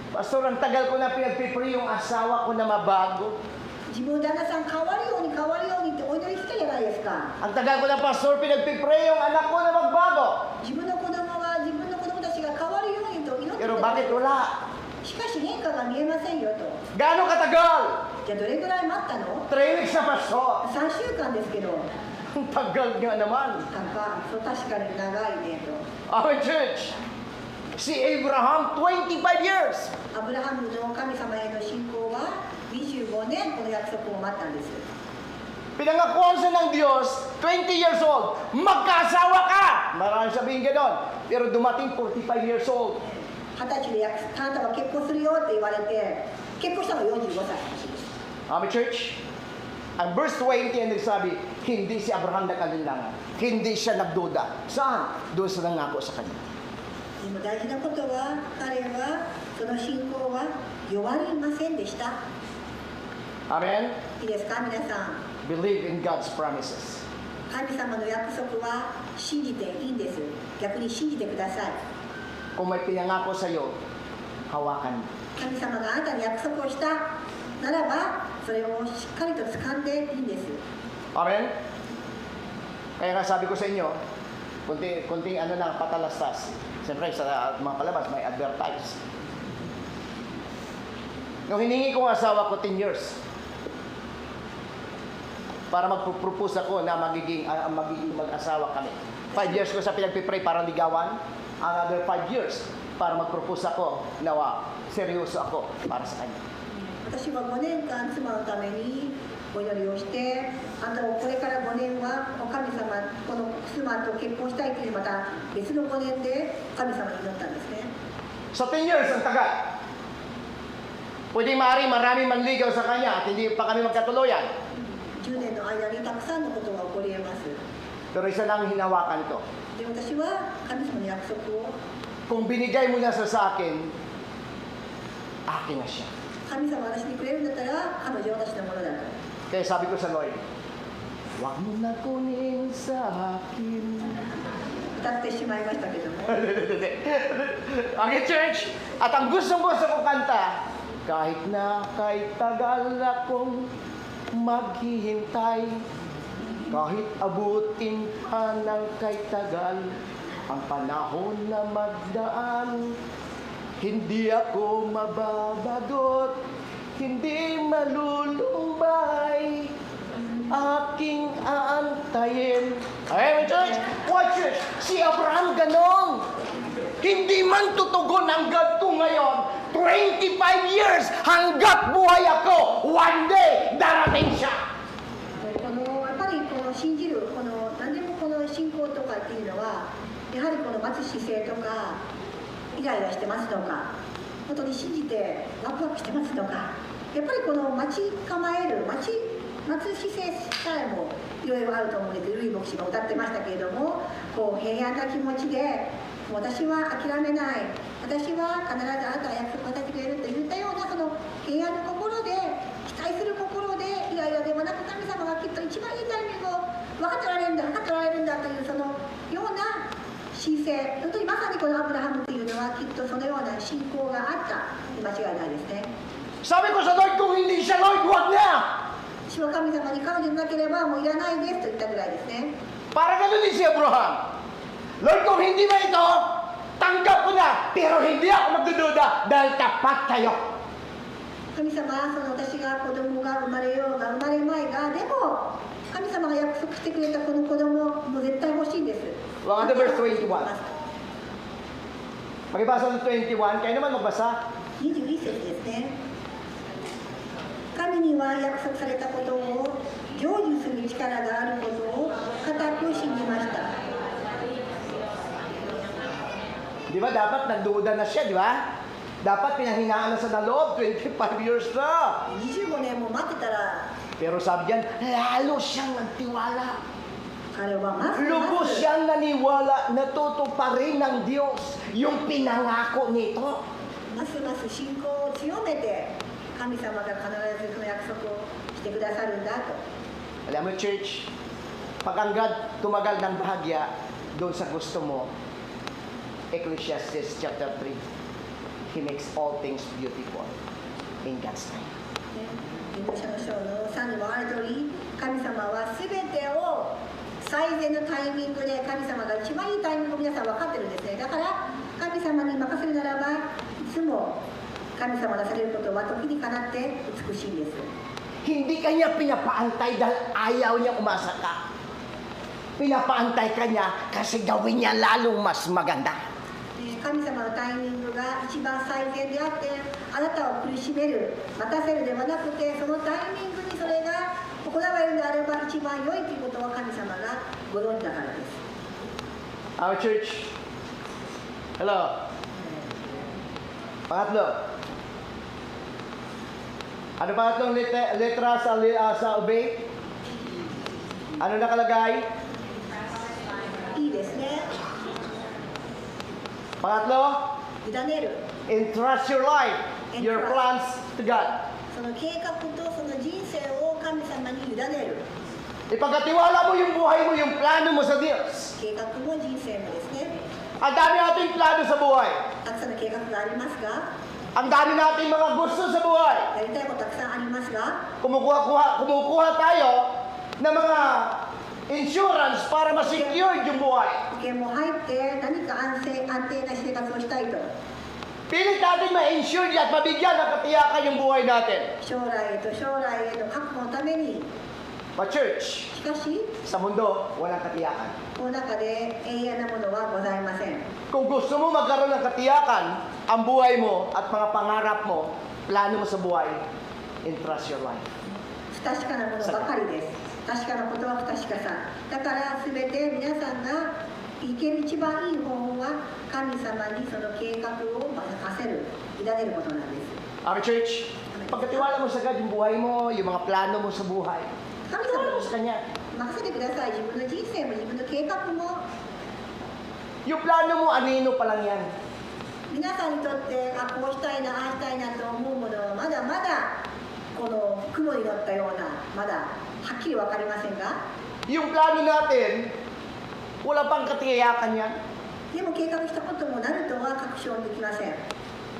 Pastor, ang tagal ko na pinagpipray yung asawa ko na mabago. 自分の旦那さん変わるように変わるようにってお祈りしてたじゃないですか。 Ang tagal ko na, Pastor, pinagpipray yung anak ko na magbago. 自分の子供たちが変わるようにと祈って Pero bakit wala? しかし変化が見えませんよと。 Gaano katagal? じゃあどれぐらい待ったの？ 3 weeks na, Pastor. 3週間ですけど、 Ang tagal nga naman. そう確かに長いねと。 Our church, si Abraham, 25 years. アブラハムの神様への信仰は25年この約束を待ったんです。 Pinangakuan siya ng Diyos, 20 years old. Magkaasawa ka! Maraming sabihin gano'n. Pero dumating 45 years old. 20歳であなたは結婚するよって言われて、結婚したの45歳。 Our church, ang verse 20 ang nagsabi, hindi si Abraham nakalinlangan. Hindi siya nagduda. Saan? Doon sa nangako sa kanya. でも大事なことは、彼はその信仰は弱りませんでした。 Amen? いいですか、皆さん。 Believe in God's promises. 神様の約束は信じていいんです。逆に信じてください。 Kung may pinangako sa iyo, hawakan mo. 神様があなたに約束をしたならば、それをしっかりと掴んでいいんです。 Amen? Kaya nga sabi ko sa inyo, kunting ano na, patalastas. Siyempre, sa mga palabas, may advertise. Nung hiningi ko ang asawa ko 10 years, para magpropose ako na magiging mag-asawa kami. 5 years ko sa pinagpipray para ligawan, another 5 years para mag-propose ako na seryoso ako para sa kanya. 私は5年間妻のためにお祈りをして、あとこれから5年はお神様、この妻と結婚したいというまた別の5年で神様に祈ったんですね。 Sa 10 years, ang tagal. Pwede maaaring maraming manligaw sa kanya at hindi pa kami magkatuluyan. 10年の間にたくさんのことが起こり得ます。 Pero isa lang hinawakan ko. で、私は神様の約束を、 Kung binigay mo na sa akin, akin na siya. 神様私にくれるんだったら彼女は私のものだと。 Kaya sabi ko sa Lord, huwag mo na kunin sa akin. 歌ってしまいましたけども、 Okay, church, at ang gustong-gusto ko kanta, kahit na kay tagal akong maghihintay, kahit abutin pa ng kay tagal, ang panahon na magdaan, hindi ako mababagot, hindi malulumbay, aking aantayin. Ay, church, what church? Si Abraham ganon. Hindi man tutugon hanggang to ngayon, 25 years hanggat buhay ako, one day darating siya. このやっぱりこの信じる、この何でもこの信仰とかっていうのは、やはりこの待つ姿勢とか、イライラしてますとか、本当に信じてワクワクしてますとか、やっぱりこの待ち構える、待つ姿勢さえもいろいろあると思うんです。ルイ牧師が歌ってましたけれども、こう平安な気持ちで、私は諦めない、私は必ずあなたが約束を果たしてくれるといったようなその平安の心で、期待する心で、イライラではなく神様がきっと一番いいタイミングを分かっておられるんだ、分かっておられるんだというそのような神聖、本当にまさにこのアブラハムというのはきっとそのような信仰があったに間違いないですね。 Sabi ko sa Lord, kung hindi siya Lord, huwag na! 主は神様に彼女でなければもういらないですと言ったぐらいですね。 Para ganun din si Abraham. Lord, kung hindi ba ito, tanggap ko na, pero hindi ako magdududa dahil tapat kayo. 神様はその私が子供が生まれようが生まれまいが、でも神様が約束してくれたこの子供も絶対欲しいんです。 Welcome to verse 21. Pakibasa ng 21, kayo naman magbasa. 21節ですね。神には約束されたことを成就する力があることを固く信じました。 Di ba dapat nagduda na siya, di ba? Dapat pinanghinaan na sa loob, 25 years na. 25年も待ってたら、 Pero sabi yan, lalo siyang nagtiwala. 彼はますま Lubos す siyang naniwala, natutuparin ng Diyos yung pinangako nito. ますます信仰を強めて、神様が必ずその約束をしてくださるんだと。 Alam mo, church, pag ang God tumagal ng bahagya doon sa gusto mo, Ecclesiastes chapter 3, He makes all things beautiful in God's time. 預言者の書の3にもある通り、神様は全てを最善のタイミングで、神様が一番いいタイミングを皆さん分かってるんですね。だから神様に任せるならば、つも神様がされることは時にかなって美しいんです。 Hindi kanya pinapaantay dahil ayaw niya umasa ka. Pinapaantay ka niya kasi gawin niya lalong mas maganda. 神様のタイミングが一番最善であって、あなたを苦しめる、待たせるではなくて、そのタイミングにそれが行われるのであれば一番良いということは神様がご存知だからです。 Our church. Hello. Pangatlo. Ano pangatlong letra sa obey? Ano nakalagay? いいですね。 Pangatlo, 委ねる。 entrust your life, your plans to God. その計画とその人生を神様に委ねる。 Ipagkatiwala mo yung buhay mo, yung plano mo sa Diyos. 計画も人生もですね。 Ang dami nating plano sa buhay. たくさんの計画がありますが、 Ang dami nating mga gusto sa buhay. やりたいことたくさんありますが、 Kumukuha tayo ng mga insurance para ma-secure yung buhay. 保険も入って何か安定な生活をしたいと。 Pilit natin ma-insure at mabigyan ng katiyakan yung buhay natin. 将来への確保のために、 But church, しかし sa mundo, walang katiyakan. この中で永遠なものはございません。 Kung gusto mo magkaroon ng katiyakan, ang buhay mo at mga pangarap mo, plano mo sa buhay, entrust your life. 不確かなものばかりです。確かなことは不確かさ。だから全て皆さんが行ける一番いい方法は神様にその計画を任せる、委ねることなんです。 Our church, pagkatiwala mo sa God yung buhay mo, yung mga plano mo sa buhay, 神 tiwala 様 mo sa Kanya. に任せてください。自分の人生も自分の計画も。 Yung plano mo, anino pa lang yan. 皆さんにとってこうしたいなああしたいなと思うものはまだまだこの雲に乗ったようなまだはっきり分かりませんが、 Yung plano natin, wala pang katiyakan yan. でも計画したこともなるとは確証できません。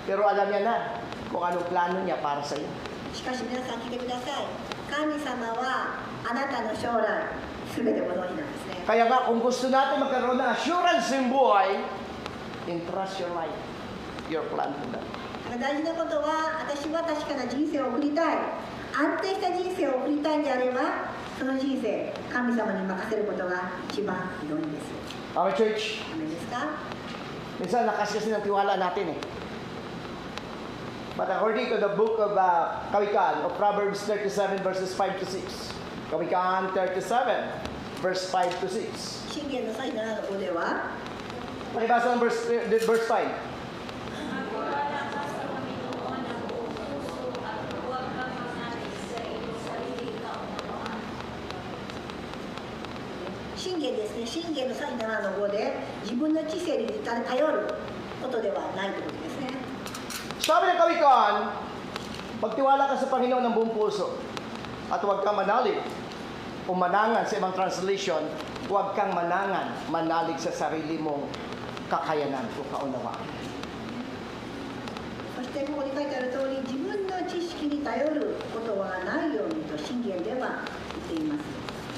Pero alam niya na kung anong plano niya para sa iyo. しかし皆さん聞いてください。神様はあなたの将来すべてご存知なんですね。 Kaya nga, kung gusto natin magkaroon ng assurance ng buhay, entrust your life, your plan to God. 大事なことは、私は確かな人生を送りたい、安定した人生を送りたいんであれば、その人生、神様に任せることが一番良いんです。 Our church, ダメですか？ minsan lakas kasi ng tiwala natin eh. But according to the book of Kawikaan, of Proverbs 37 verses 5 to 6, Kawikaan 37 verse 5 to 6. 信玄の祭7の5では、 Pakibasa ng verse 5.信玄ですね、信玄の祭7の5で、自分の知性に頼ることではないということですね。 Sabi ng Kawikaan, magtiwala ka sa Panginoon ng buong puso at huwag kang manalig o manangan sa ibang translation, huwag kang manalig sa sarili mong kakayanan o kaunawaan. そしてここに書いてある通り、自分の知識に頼ることはないようにと信玄では言っています。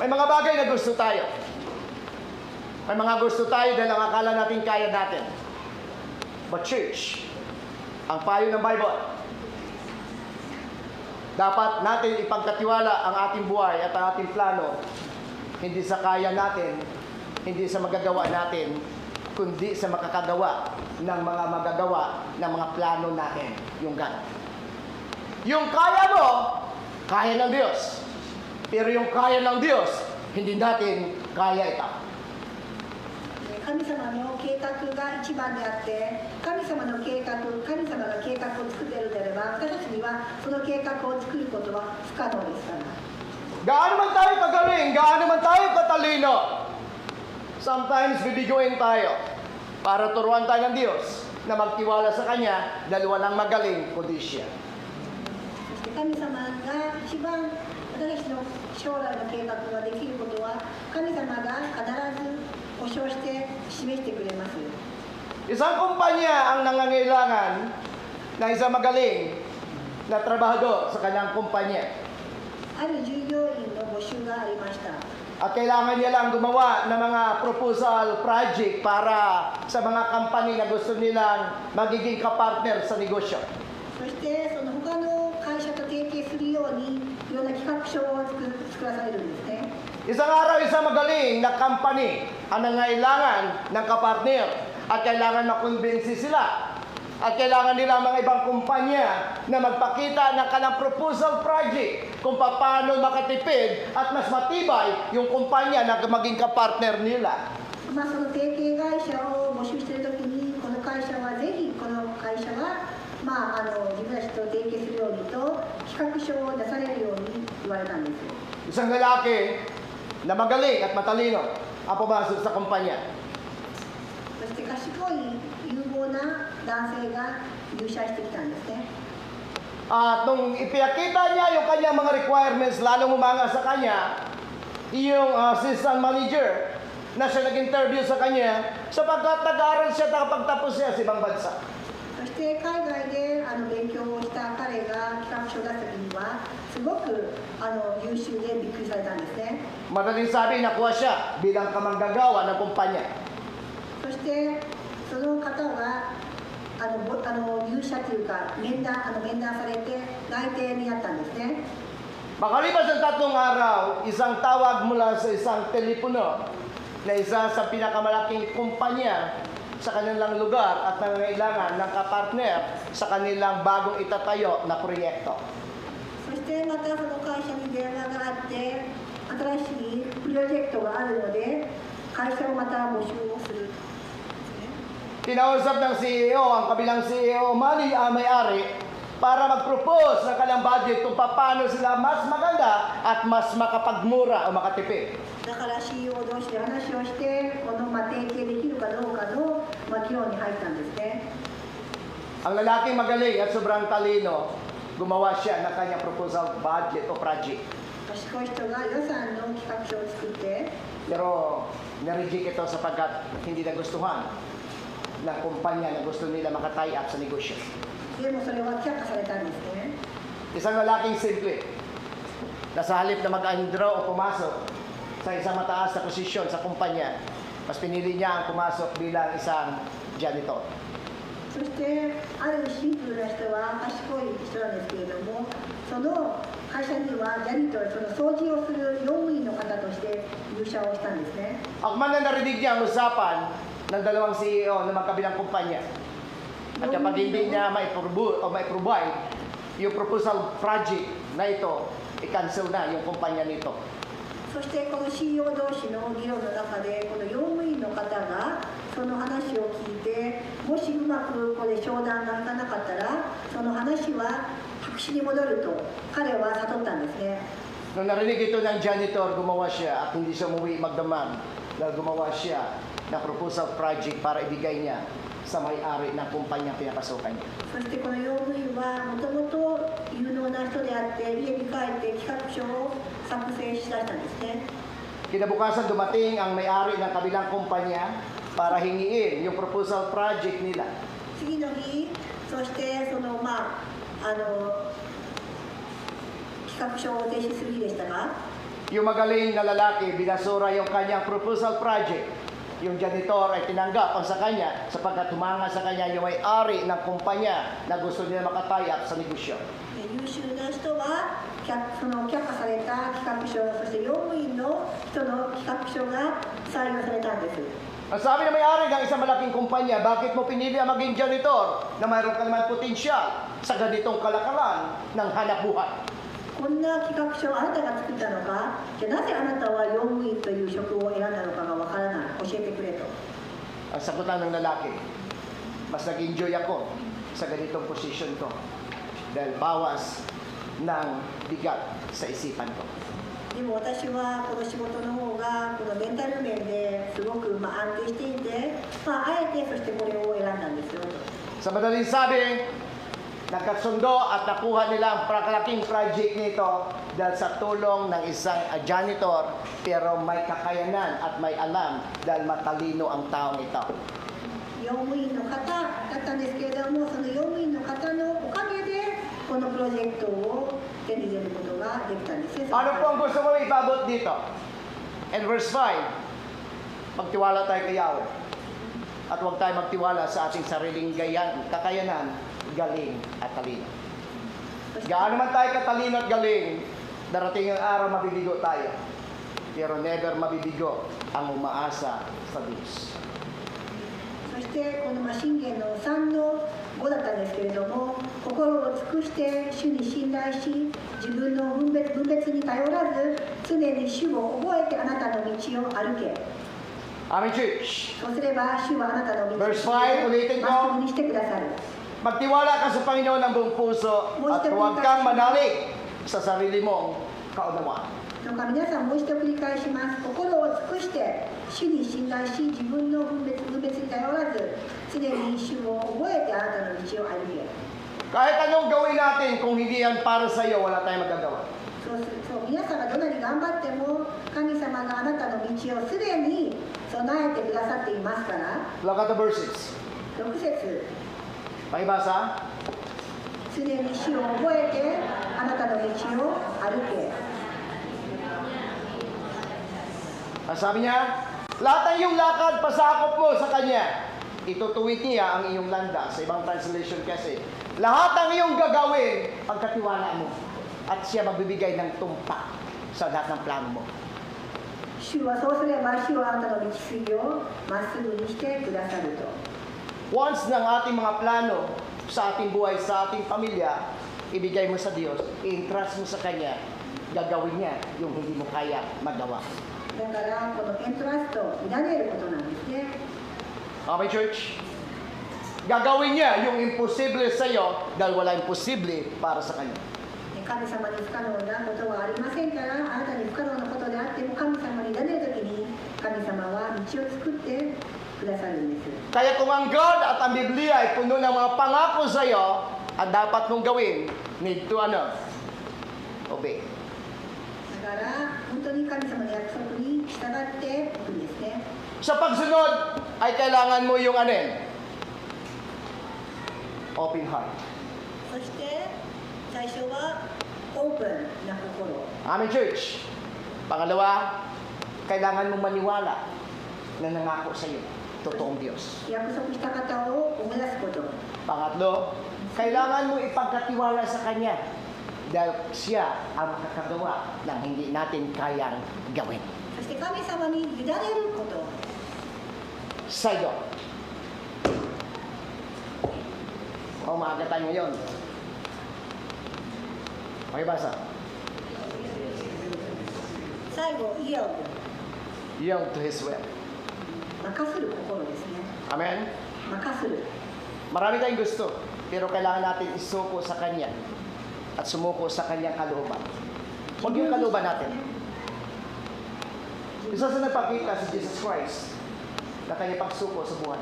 May mga bagay na gusto tayo. May mga gusto tayo dahil ang akala natin kaya natin. But church, ang payo ng Bible, dapat natin ipagkatiwala ang ating buhay at ang ating plano hindi sa kaya natin, hindi sa magagawa natin, kundi sa makakagawa ng mga magagawa ng mga plano natin, yung God. Yung kaya mo, kaya ng Diyos. Pero yung kaya ng Diyos, hindi natin kaya ito. 神様の計画が一番であって、神様の計画、神様が計画を作っているのであれば、私たちにはその計画を作ることは不可能ですから。 Gaano man tayo kagaling, gaano man tayo katalino, sometimes bibiguin tayo para turuan tayo ng Diyos na magtiwala sa Kanya dahil walang magaling kundi Siya. そして神様が一番私たちの将来の計画ができることは、神様が必ず保証して示してくれます。 Isang kumpanya ang nangangailangan ng isang magaling na trabahador sa kanyang kumpanya. ある従業員の募集がありました。At kailangan niya lang gumawa ng mga proposal project para sa mga company na gusto nilang magiging kapartner sa negosyo. そしてその他の会社と提携するようにいろんな企画書を作らされるんですね。 Isang araw, isang magaling na company ang nangailangan ng kapartner at kailangan makumbinsi sila. At kailangan nila mga ibang kumpanya na magpakita ng kanilang proposal project kung paano makatipid at mas matibay yung kumpanya na maging kapartner nila. まあその提携会社を募集しているときにこの会社はぜひこの会社が自分たちと提携するようにと企画書を出されるように言われたんです。 Isang lalaki na magaling at matalino ang pumasok sa kumpanya. そして賢い有望な男性が入社してきたんですね。 At nung ipinakita niya yung kanyang mga requirements, lalong umanga sa kanya, yung assistant manager na siya nag-interview sa kanya, sapagkat nag-aaral siya nakapagtapos siya sa ibang bansa. そして海外で勉強をした彼が企画書を出す時にはすごく優秀でびっくりされたんですね。 Madaling sabi, nakuha siya bilang kamanggagawa ng kumpanya. そしてその方が入社というか面談されて内定になったんですね。 Makalipas ng 3 araw, isang tawag mula sa isang telepono na isa sa pinakamalaking kumpanya sa kanilang lugar at nangangailangan ng kapartner sa kanilang bagong itatayo na proyekto. そしてまたその会社に電話があって新しいプロジェクトがあるので会社をまた募集をする。 Tinausap ng CEO ang kabilang CEO may-ari para mag-propose ng kanilang budget kung paano sila mas maganda at mas makapagmura o makatipid. だから CEO 同士で話をしてこの提携できるかどうかの議論に入ったんですね。 Ang lalaking magaling at sobrang talino, gumawa siya ng kanyang proposal budget o project. 賢い人が予算の企画書を作って Pero na-reject ito sapagkat hindi nagustuhan ng kumpanya na gusto nila makatie up sa negosyo. でもそれは却下されたんですね。 Isang lalaking simple na sa halip na mag-endraw o pumasok sa isang mataas na posisyon sa kumpanya, mas pinili niya ang pumasok bilang isang janitor. そしてあるシンプルな人は賢い人なんですけれどもその会社にはジャニトルその掃除をする用務員の方として入社をしたんですね。 Akman na narinig niya ang usapan ng dalawang CEO ng magkabilang kumpanya. At kapag hindi niya mai-provide yung proposal project na ito, i-cancel na yung kumpanya nito. そしてこの CEO 同士の議論の中でこの用務員の方がその話を聞いてもしうまくこれ商談がいかなかったらその話は白紙に戻ると彼は悟ったんですね。 Nung narinig ito ng janitor, gumawa siya at hindi siya umuwi magdamag. Dahil gumawa siya ng proposal project para ibigay niya sa may-ari ng kumpanya pinapasukan niya. そしてこの用務員はもともと有能な人であって家に帰って企画書を作成しだしたんですね。 Kinabukasan dumating ang may-ari ng kabilang kumpanya para hingiin yung proposal project nila. 次の日そしてその企画書を提出する日でしたが Yung magaling na lalaki, binasura yung kanyang proposal project. Yung janitor ay tinanggap ang sa kanya sapagkat humanga sa kanya yung may-ari ng kumpanya na gusto nila makatie up sa negosyo. 優秀な人はその却下された企画書そして用務員の人の企画書が採用されたんです。 Ang sabi ng may-ari ng isang malaking kumpanya, bakit mo pinili ang maging janitor na mayroon ka naman potensyal sa ganitong kalakalan ng hanap buhay? こんな企画書をあなたが作ったのか、じゃあなぜあなたは用務員という職を選んだのかがわからない。教えてくれと。 Ang sagutan ng lalaki, mas nag-enjoy ako sa ganitong posisyon ko dahil bawas ng bigat sa isipan ko. でも私はこの仕事の方がこのメンタル面ですごく安定していて、あえてそしてこれを選んだんですよと。 Sa madaling sabi, nagkasundo at nakuha nila ang prakalaking project nito dahil sa tulong ng isang janitor pero may kakayanan at may alam dahil matalino ang taong ito. 用務員の方だったんですけれども、その用務員の方のおかげでこのプロジェクトを手に入れることができたんですね。 Ano po ang gusto mo ipabot dito? And verse 5, magtiwala tayo kay Yahweh. At huwag tayo magtiwala sa ating sariling kakayanan, galing at talino. Gaano man tayo katalino at galing, darating ang araw mabibigo tayo. Pero never mabibigo ang umaasa sa Diyos. そしてこの信玄の3の5だったんですけれども、心を尽くして主に信頼し、自分の分別に頼らず、常に主を覚えてあなたの道を歩け。 Amen, church. そうすれば主はあなたの道を Verse 5, ulitin ko. まっすぐにしてくださる。 Magtiwala ka sa Panginoon ng buong puso at huwag kang manalig sa sarili mong kaunawaan. どうか皆さんもう一度繰り返します。心を尽くして主に信頼し、自分の分別に頼らず、常に主を覚えてあなたの道を歩け。 Kahit anong gawin natin, kung hindi yan para sa iyo, wala tayong magagawa. そう皆さんがどんなに頑張っても神様があなたの道をすでに備えてくださっていますから。 Look at the verses. 6節 Pakibasa. 常に主を覚えてあなたの道を歩け。 Ang sabi niya, lahat ng iyong lakad, pasakop mo sa Kanya. Itutuwid niya ang iyong landa. Sa ibang translation kasi, lahat ng iyong gagawin, pagkatiwala mo. At siya magbibigay ng tumpak sa lahat ng plano mo. 主はそうすれば主はあなたの道筋をまっすぐにしてくださると。 Once ng ating mga plano sa ating buhay, sa ating pamilya, ibigay mo sa Diyos, i-entrust mo sa Kanya, gagawin niya yung hindi mo kaya magawa. だからこのエントラストを委ねることなんですね。 Okay, church? Gagawin niya yung imposible sa iyo dahil wala imposible para sa Kanya. 神様に不可能なことはありませんから、あなたに不可能なことであっても神様に委ねるときに神様は道を作ってくださるんです。 Kaya kung ang God at ang Biblia ay puno ng mga pangako sa iyo, ang dapat mong gawin, need to obey. だから本当に神様の約束に従っていくんですね。 Sa pagsunod, ay kailangan mo yung open heart. そして最初はオープンな心。 Amen, church. Pangalawa, kailangan mong maniwala na nangako sa iyo, totoong Diyos. 約束した方を思い出すこと。 Pangatlo, kailangan mo ipagkatiwala sa Kanya dahil siya ang makakagawa ng hindi natin kayang gawin. そして神様に委ねること。 Sa iyo. Umaga tayo ngayon. Pakibasa. 最後、イエオ。 Yield to His will. 任する心ですね。 Amen? 任する。 Marami tayong gusto, pero kailangan natin isuko sa Kanya at sumuko sa Kanyang kalooban. Huwag yung kalooban natin. Isa sa nagpakita si Jesus Christ na kanya pagsuko sa buhay.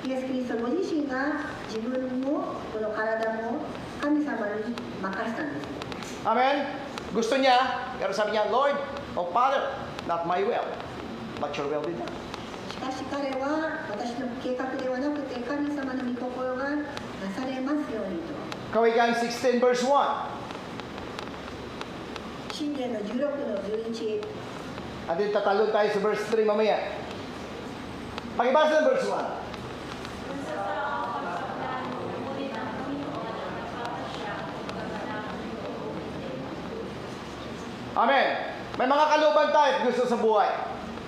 イエス・キリストご自身が自分もこの体も神様に任したんです。 Amen? Gusto niya, pero sabi niya, Lord, oh Father, not my will, but your will be done. しかし彼は私の計画ではなくて神様の御心がなされますようにと。 Kawikaan 16 verse 1. 信玄の16の11。 At then tatalon tayo sa verse 3 mamaya. Pakibasa ng verse 1. Amen. May mga kalooban tayo at gusto sa buhay.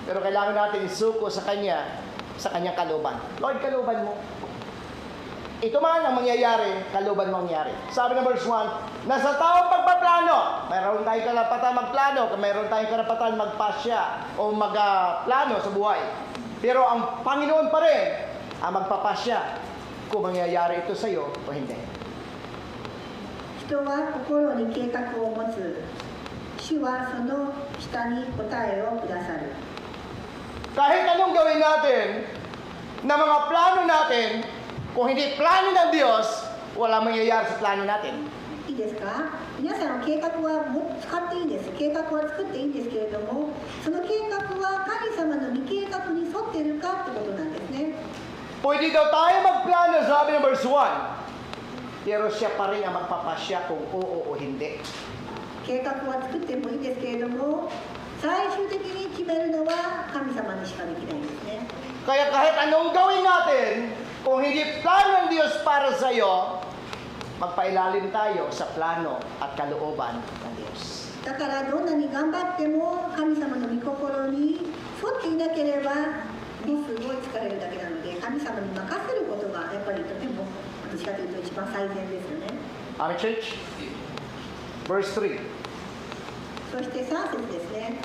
Pero kailangan natin isuko sa Kanya, sa Kanyang kalooban. Lord, kalooban mo. Ito man ang mangyayari, kalooban mo mangyayari. Sabi ng verse 1, nasa taong pagpaplano. Mayroon tayong karapatan magplano, mayroon tayong karapatan magpasya o magplano sa buhay. Pero ang Panginoon pa rin ang magpapasya kung mangyayari ito sa iyo o hindi. 人は心に計画を持つ。主はその下に答えをくださる。 Kahit anong gawin natin, na mga plano natin, kung hindi plano ng Diyos, wala mangyayari sa plano natin. いいですか？皆さん計画は使っていいんです。計画は作っていいんですけれども、その計画は神様の御計画に沿っているかってことなんですね。 Pwede daw tayo magplano, sabi ng verse 1. Pero siya pa rin ang magpapasya kung oo o hindi. 計画は作ってもいいですけれども、最終的に決めるのは神様にしかできないんですね。 Kaya kahit anong gawin natin, kung hindi plano ng Diyos para sa iyo, magpailalim tayo sa plano at kalooban ng Diyos. だからどんなに頑張っても神様の御心に沿っていなければもうすごい疲れるだけなので、神様に任せることがやっぱりとても私かというと一番最善ですよね。 Amen, church? Verse 3. そして3節ですね。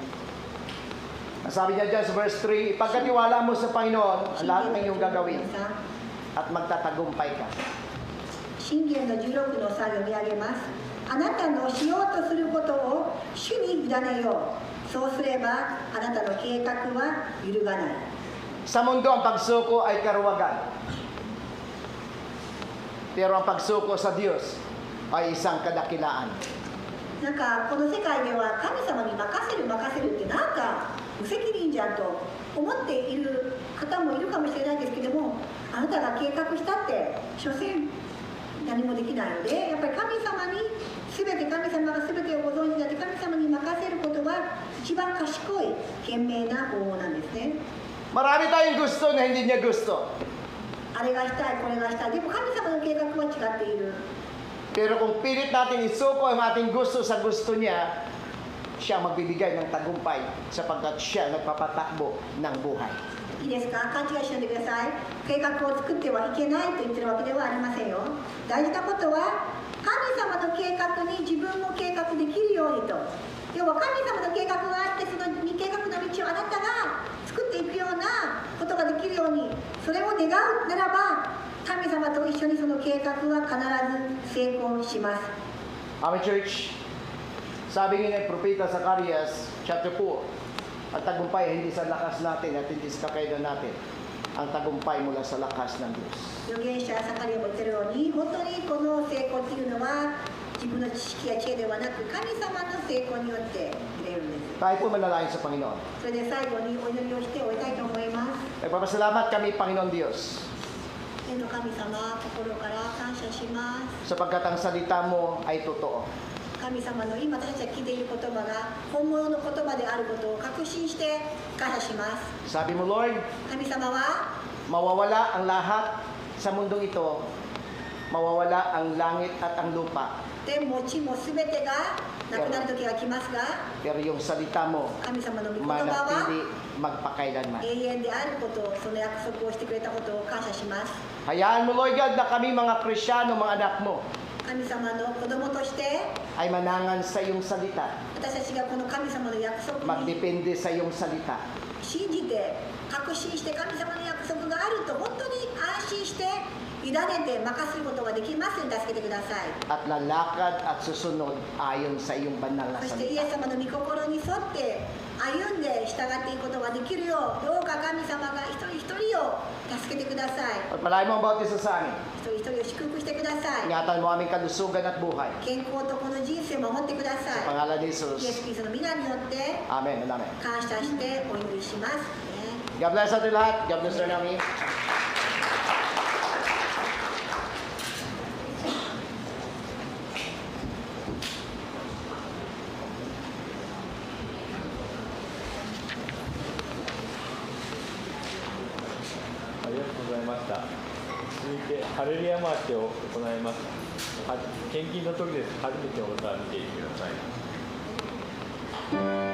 Sabi niya dyan sa verse 3, ipagkatiwala mo sa Panginoon ang lahat ng iyong gagawin at magtatagumpay ka. 箴言の16の3読み上げます。あなたのしようとすることを主に委ねよう。そうすればあなたの計画は揺るがない。 Sa mundo, ang pagsuko ay karuwagan. Pero ang pagsuko sa Diyos ay isang kadakilaan. なんかこの世界では神様に任せるってなんか無責任じゃんと思っている方もいるかもしれないですけども、あなたが計画したって所詮何もできないので、やっぱり神様に神様が全てをご存知になって神様に任せることは一番賢い賢明な方法なんですね。 Marami tayong gusto na hindi niya gusto. あれがしたいこれがしたい、でも神様の計画は違っている。 Pero kung pilit natin isuko ang ating gusto sa gusto niya, siya magbibigay ng tagumpay sapagkat siya nagpapatakbo ng buhay. いいですか、勘違いしないでください。計画を作ってはいけないと言ってるわけではありませんよ。大事なことは神様の計画に自分も計画できるようにと。要は神様の計画があって、その計画の道をあなたが作っていくようなことができるように、それを願うならば神様と一緒にその計画は必ず成功します。 Amen, church. Sabi nga ng Propeta Zacarias, chapter 4, ang tagumpay hindi sa lakas natin at hindi sa kakayanan natin. Ang tagumpay mula sa lakas ng Diyos. 預言者サカリアも言ってるように、本当にこの成功っていうのは自分の知識や知恵ではなく神様の成功によって得れるんです。 Tayo po manalangin sa Panginoon. それで最後にお祈りをして終えたいと思います。 Nagpapasalamat kami, Panginoon Diyos, 天の神様、心から感謝します。 sapagkat ang salita mo ay totoo. 神様の今私たちが聞いている言葉が本物の言葉であることを確信して感謝します。 Sabi mo, Lord, 神様は mawawala ang lahat sa mundong ito, mawawala ang langit at ang lupa. 天も地も全てがなくなる時が来ますが、 Pero yung salita mo, 神様の御言葉は manatili magpakailanman. 永遠であることを、その約束をしてくれたことを感謝します。 Hayaan mo, Lord God, na kami mga Krisyano, mga anak mo, 神様の子供として ay manangan sa iyong salita, 私たちがこの神様の約束に magdepende sa iyong salita, 信じて確信して神様の約束があると本当に安心して委ねて任せることができますように助けてください。 at lalakad at susunod ayon sa iyong banal na そしてイエ salita. ス様の御心に沿って歩んで従っていくことができるよう、どうか神様が一人一人を助けてください。 At palahin mo ang bawat isa sa amin. 一人一人を祝福してください。 Ingatan mo aming kalusugan at buhay. 健康とこの人生を守ってくだ Sa さ pangalan ni い。イエス Jesus. キリストの皆によって Amen and amen. 感謝してお祈りします。 God bless atin lahat. God bless our namin. Aりがとうございました。続いてハレルヤマーチを行います。献金の時です。初めてお歌を見ていてください。「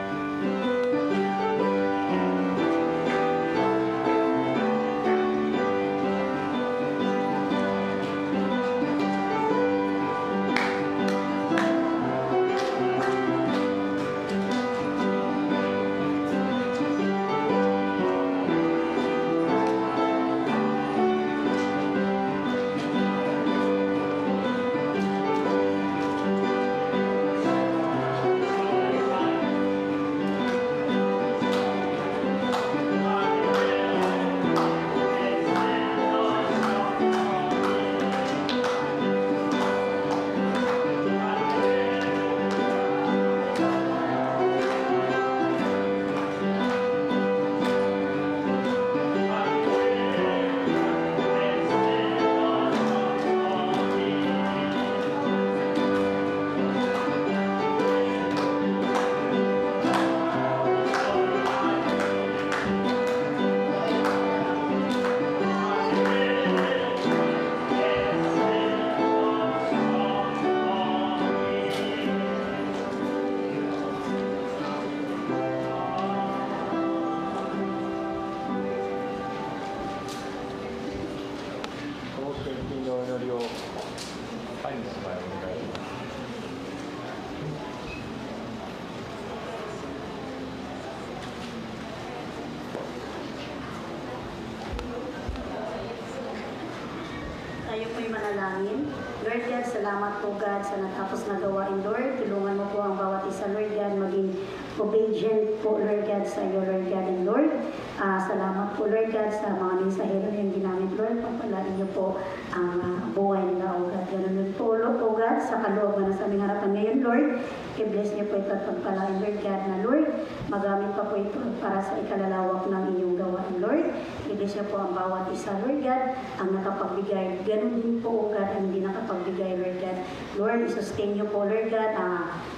manalangin. Lord God, salamat po God sa natapos na gawain, Lord. Tulungan mo po ang bawat isa, Lord God, maging obedient po, Lord God, sa iyo, Lord God and Lord. Salamat po, Lord God, sa mga mensahero na yung ginamit, Lord. Pagpalain niyo po ang buhay nila, O God. Ganun din po, O God, sa kalooban na sa aming harapan ngayon, Lord. I-bless niyo po ito at pagpalain, Lord God, na Lord. Magamit pa po ito para sa ikalalawak ng inyong gawain, Lord. I-bless niyo po ang bawat isa, Lord God, ang nakapagbigay. Ganun din po, O God, ang hindi nakapagbigay, Lord God. Lord, i-sustain niyo po, Lord God,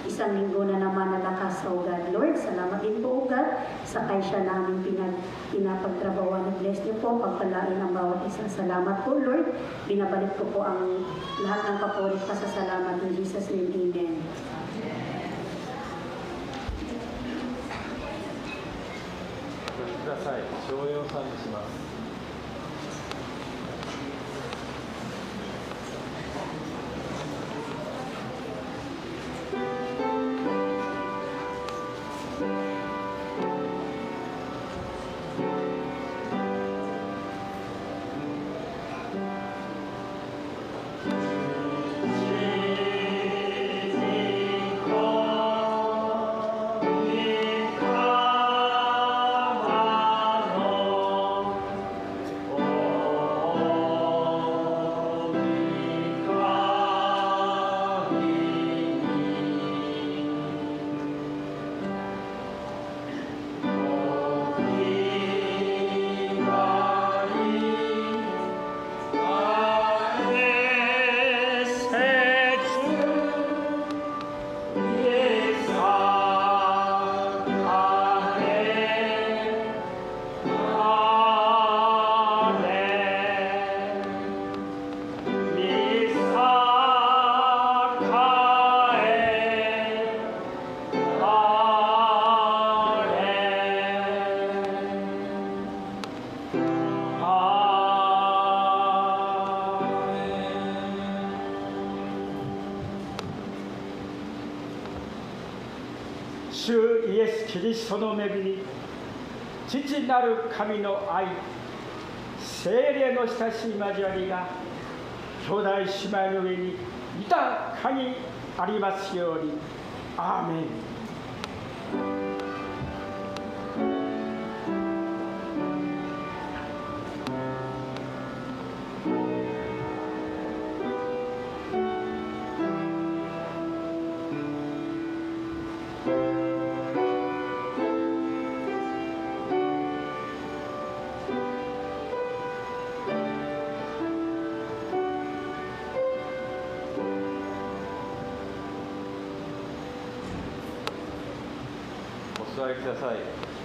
isang linggo na naman na lakas, O God. Lord, salamat din po, O God, sa kaysya namin pinapagtrabawan. Bless niyo po, pagpalain ang bawat isang. Salamat po, Lord. Binabalik ko po ang lahat ng kapulit pasasalamat in Jesus' name. Amen. ください。商用さんにします。主イエス・キリストの恵み、父なる神の愛、聖霊の親しい交わりが兄弟姉妹の上に豊かにありますように。アーメン。お座りください。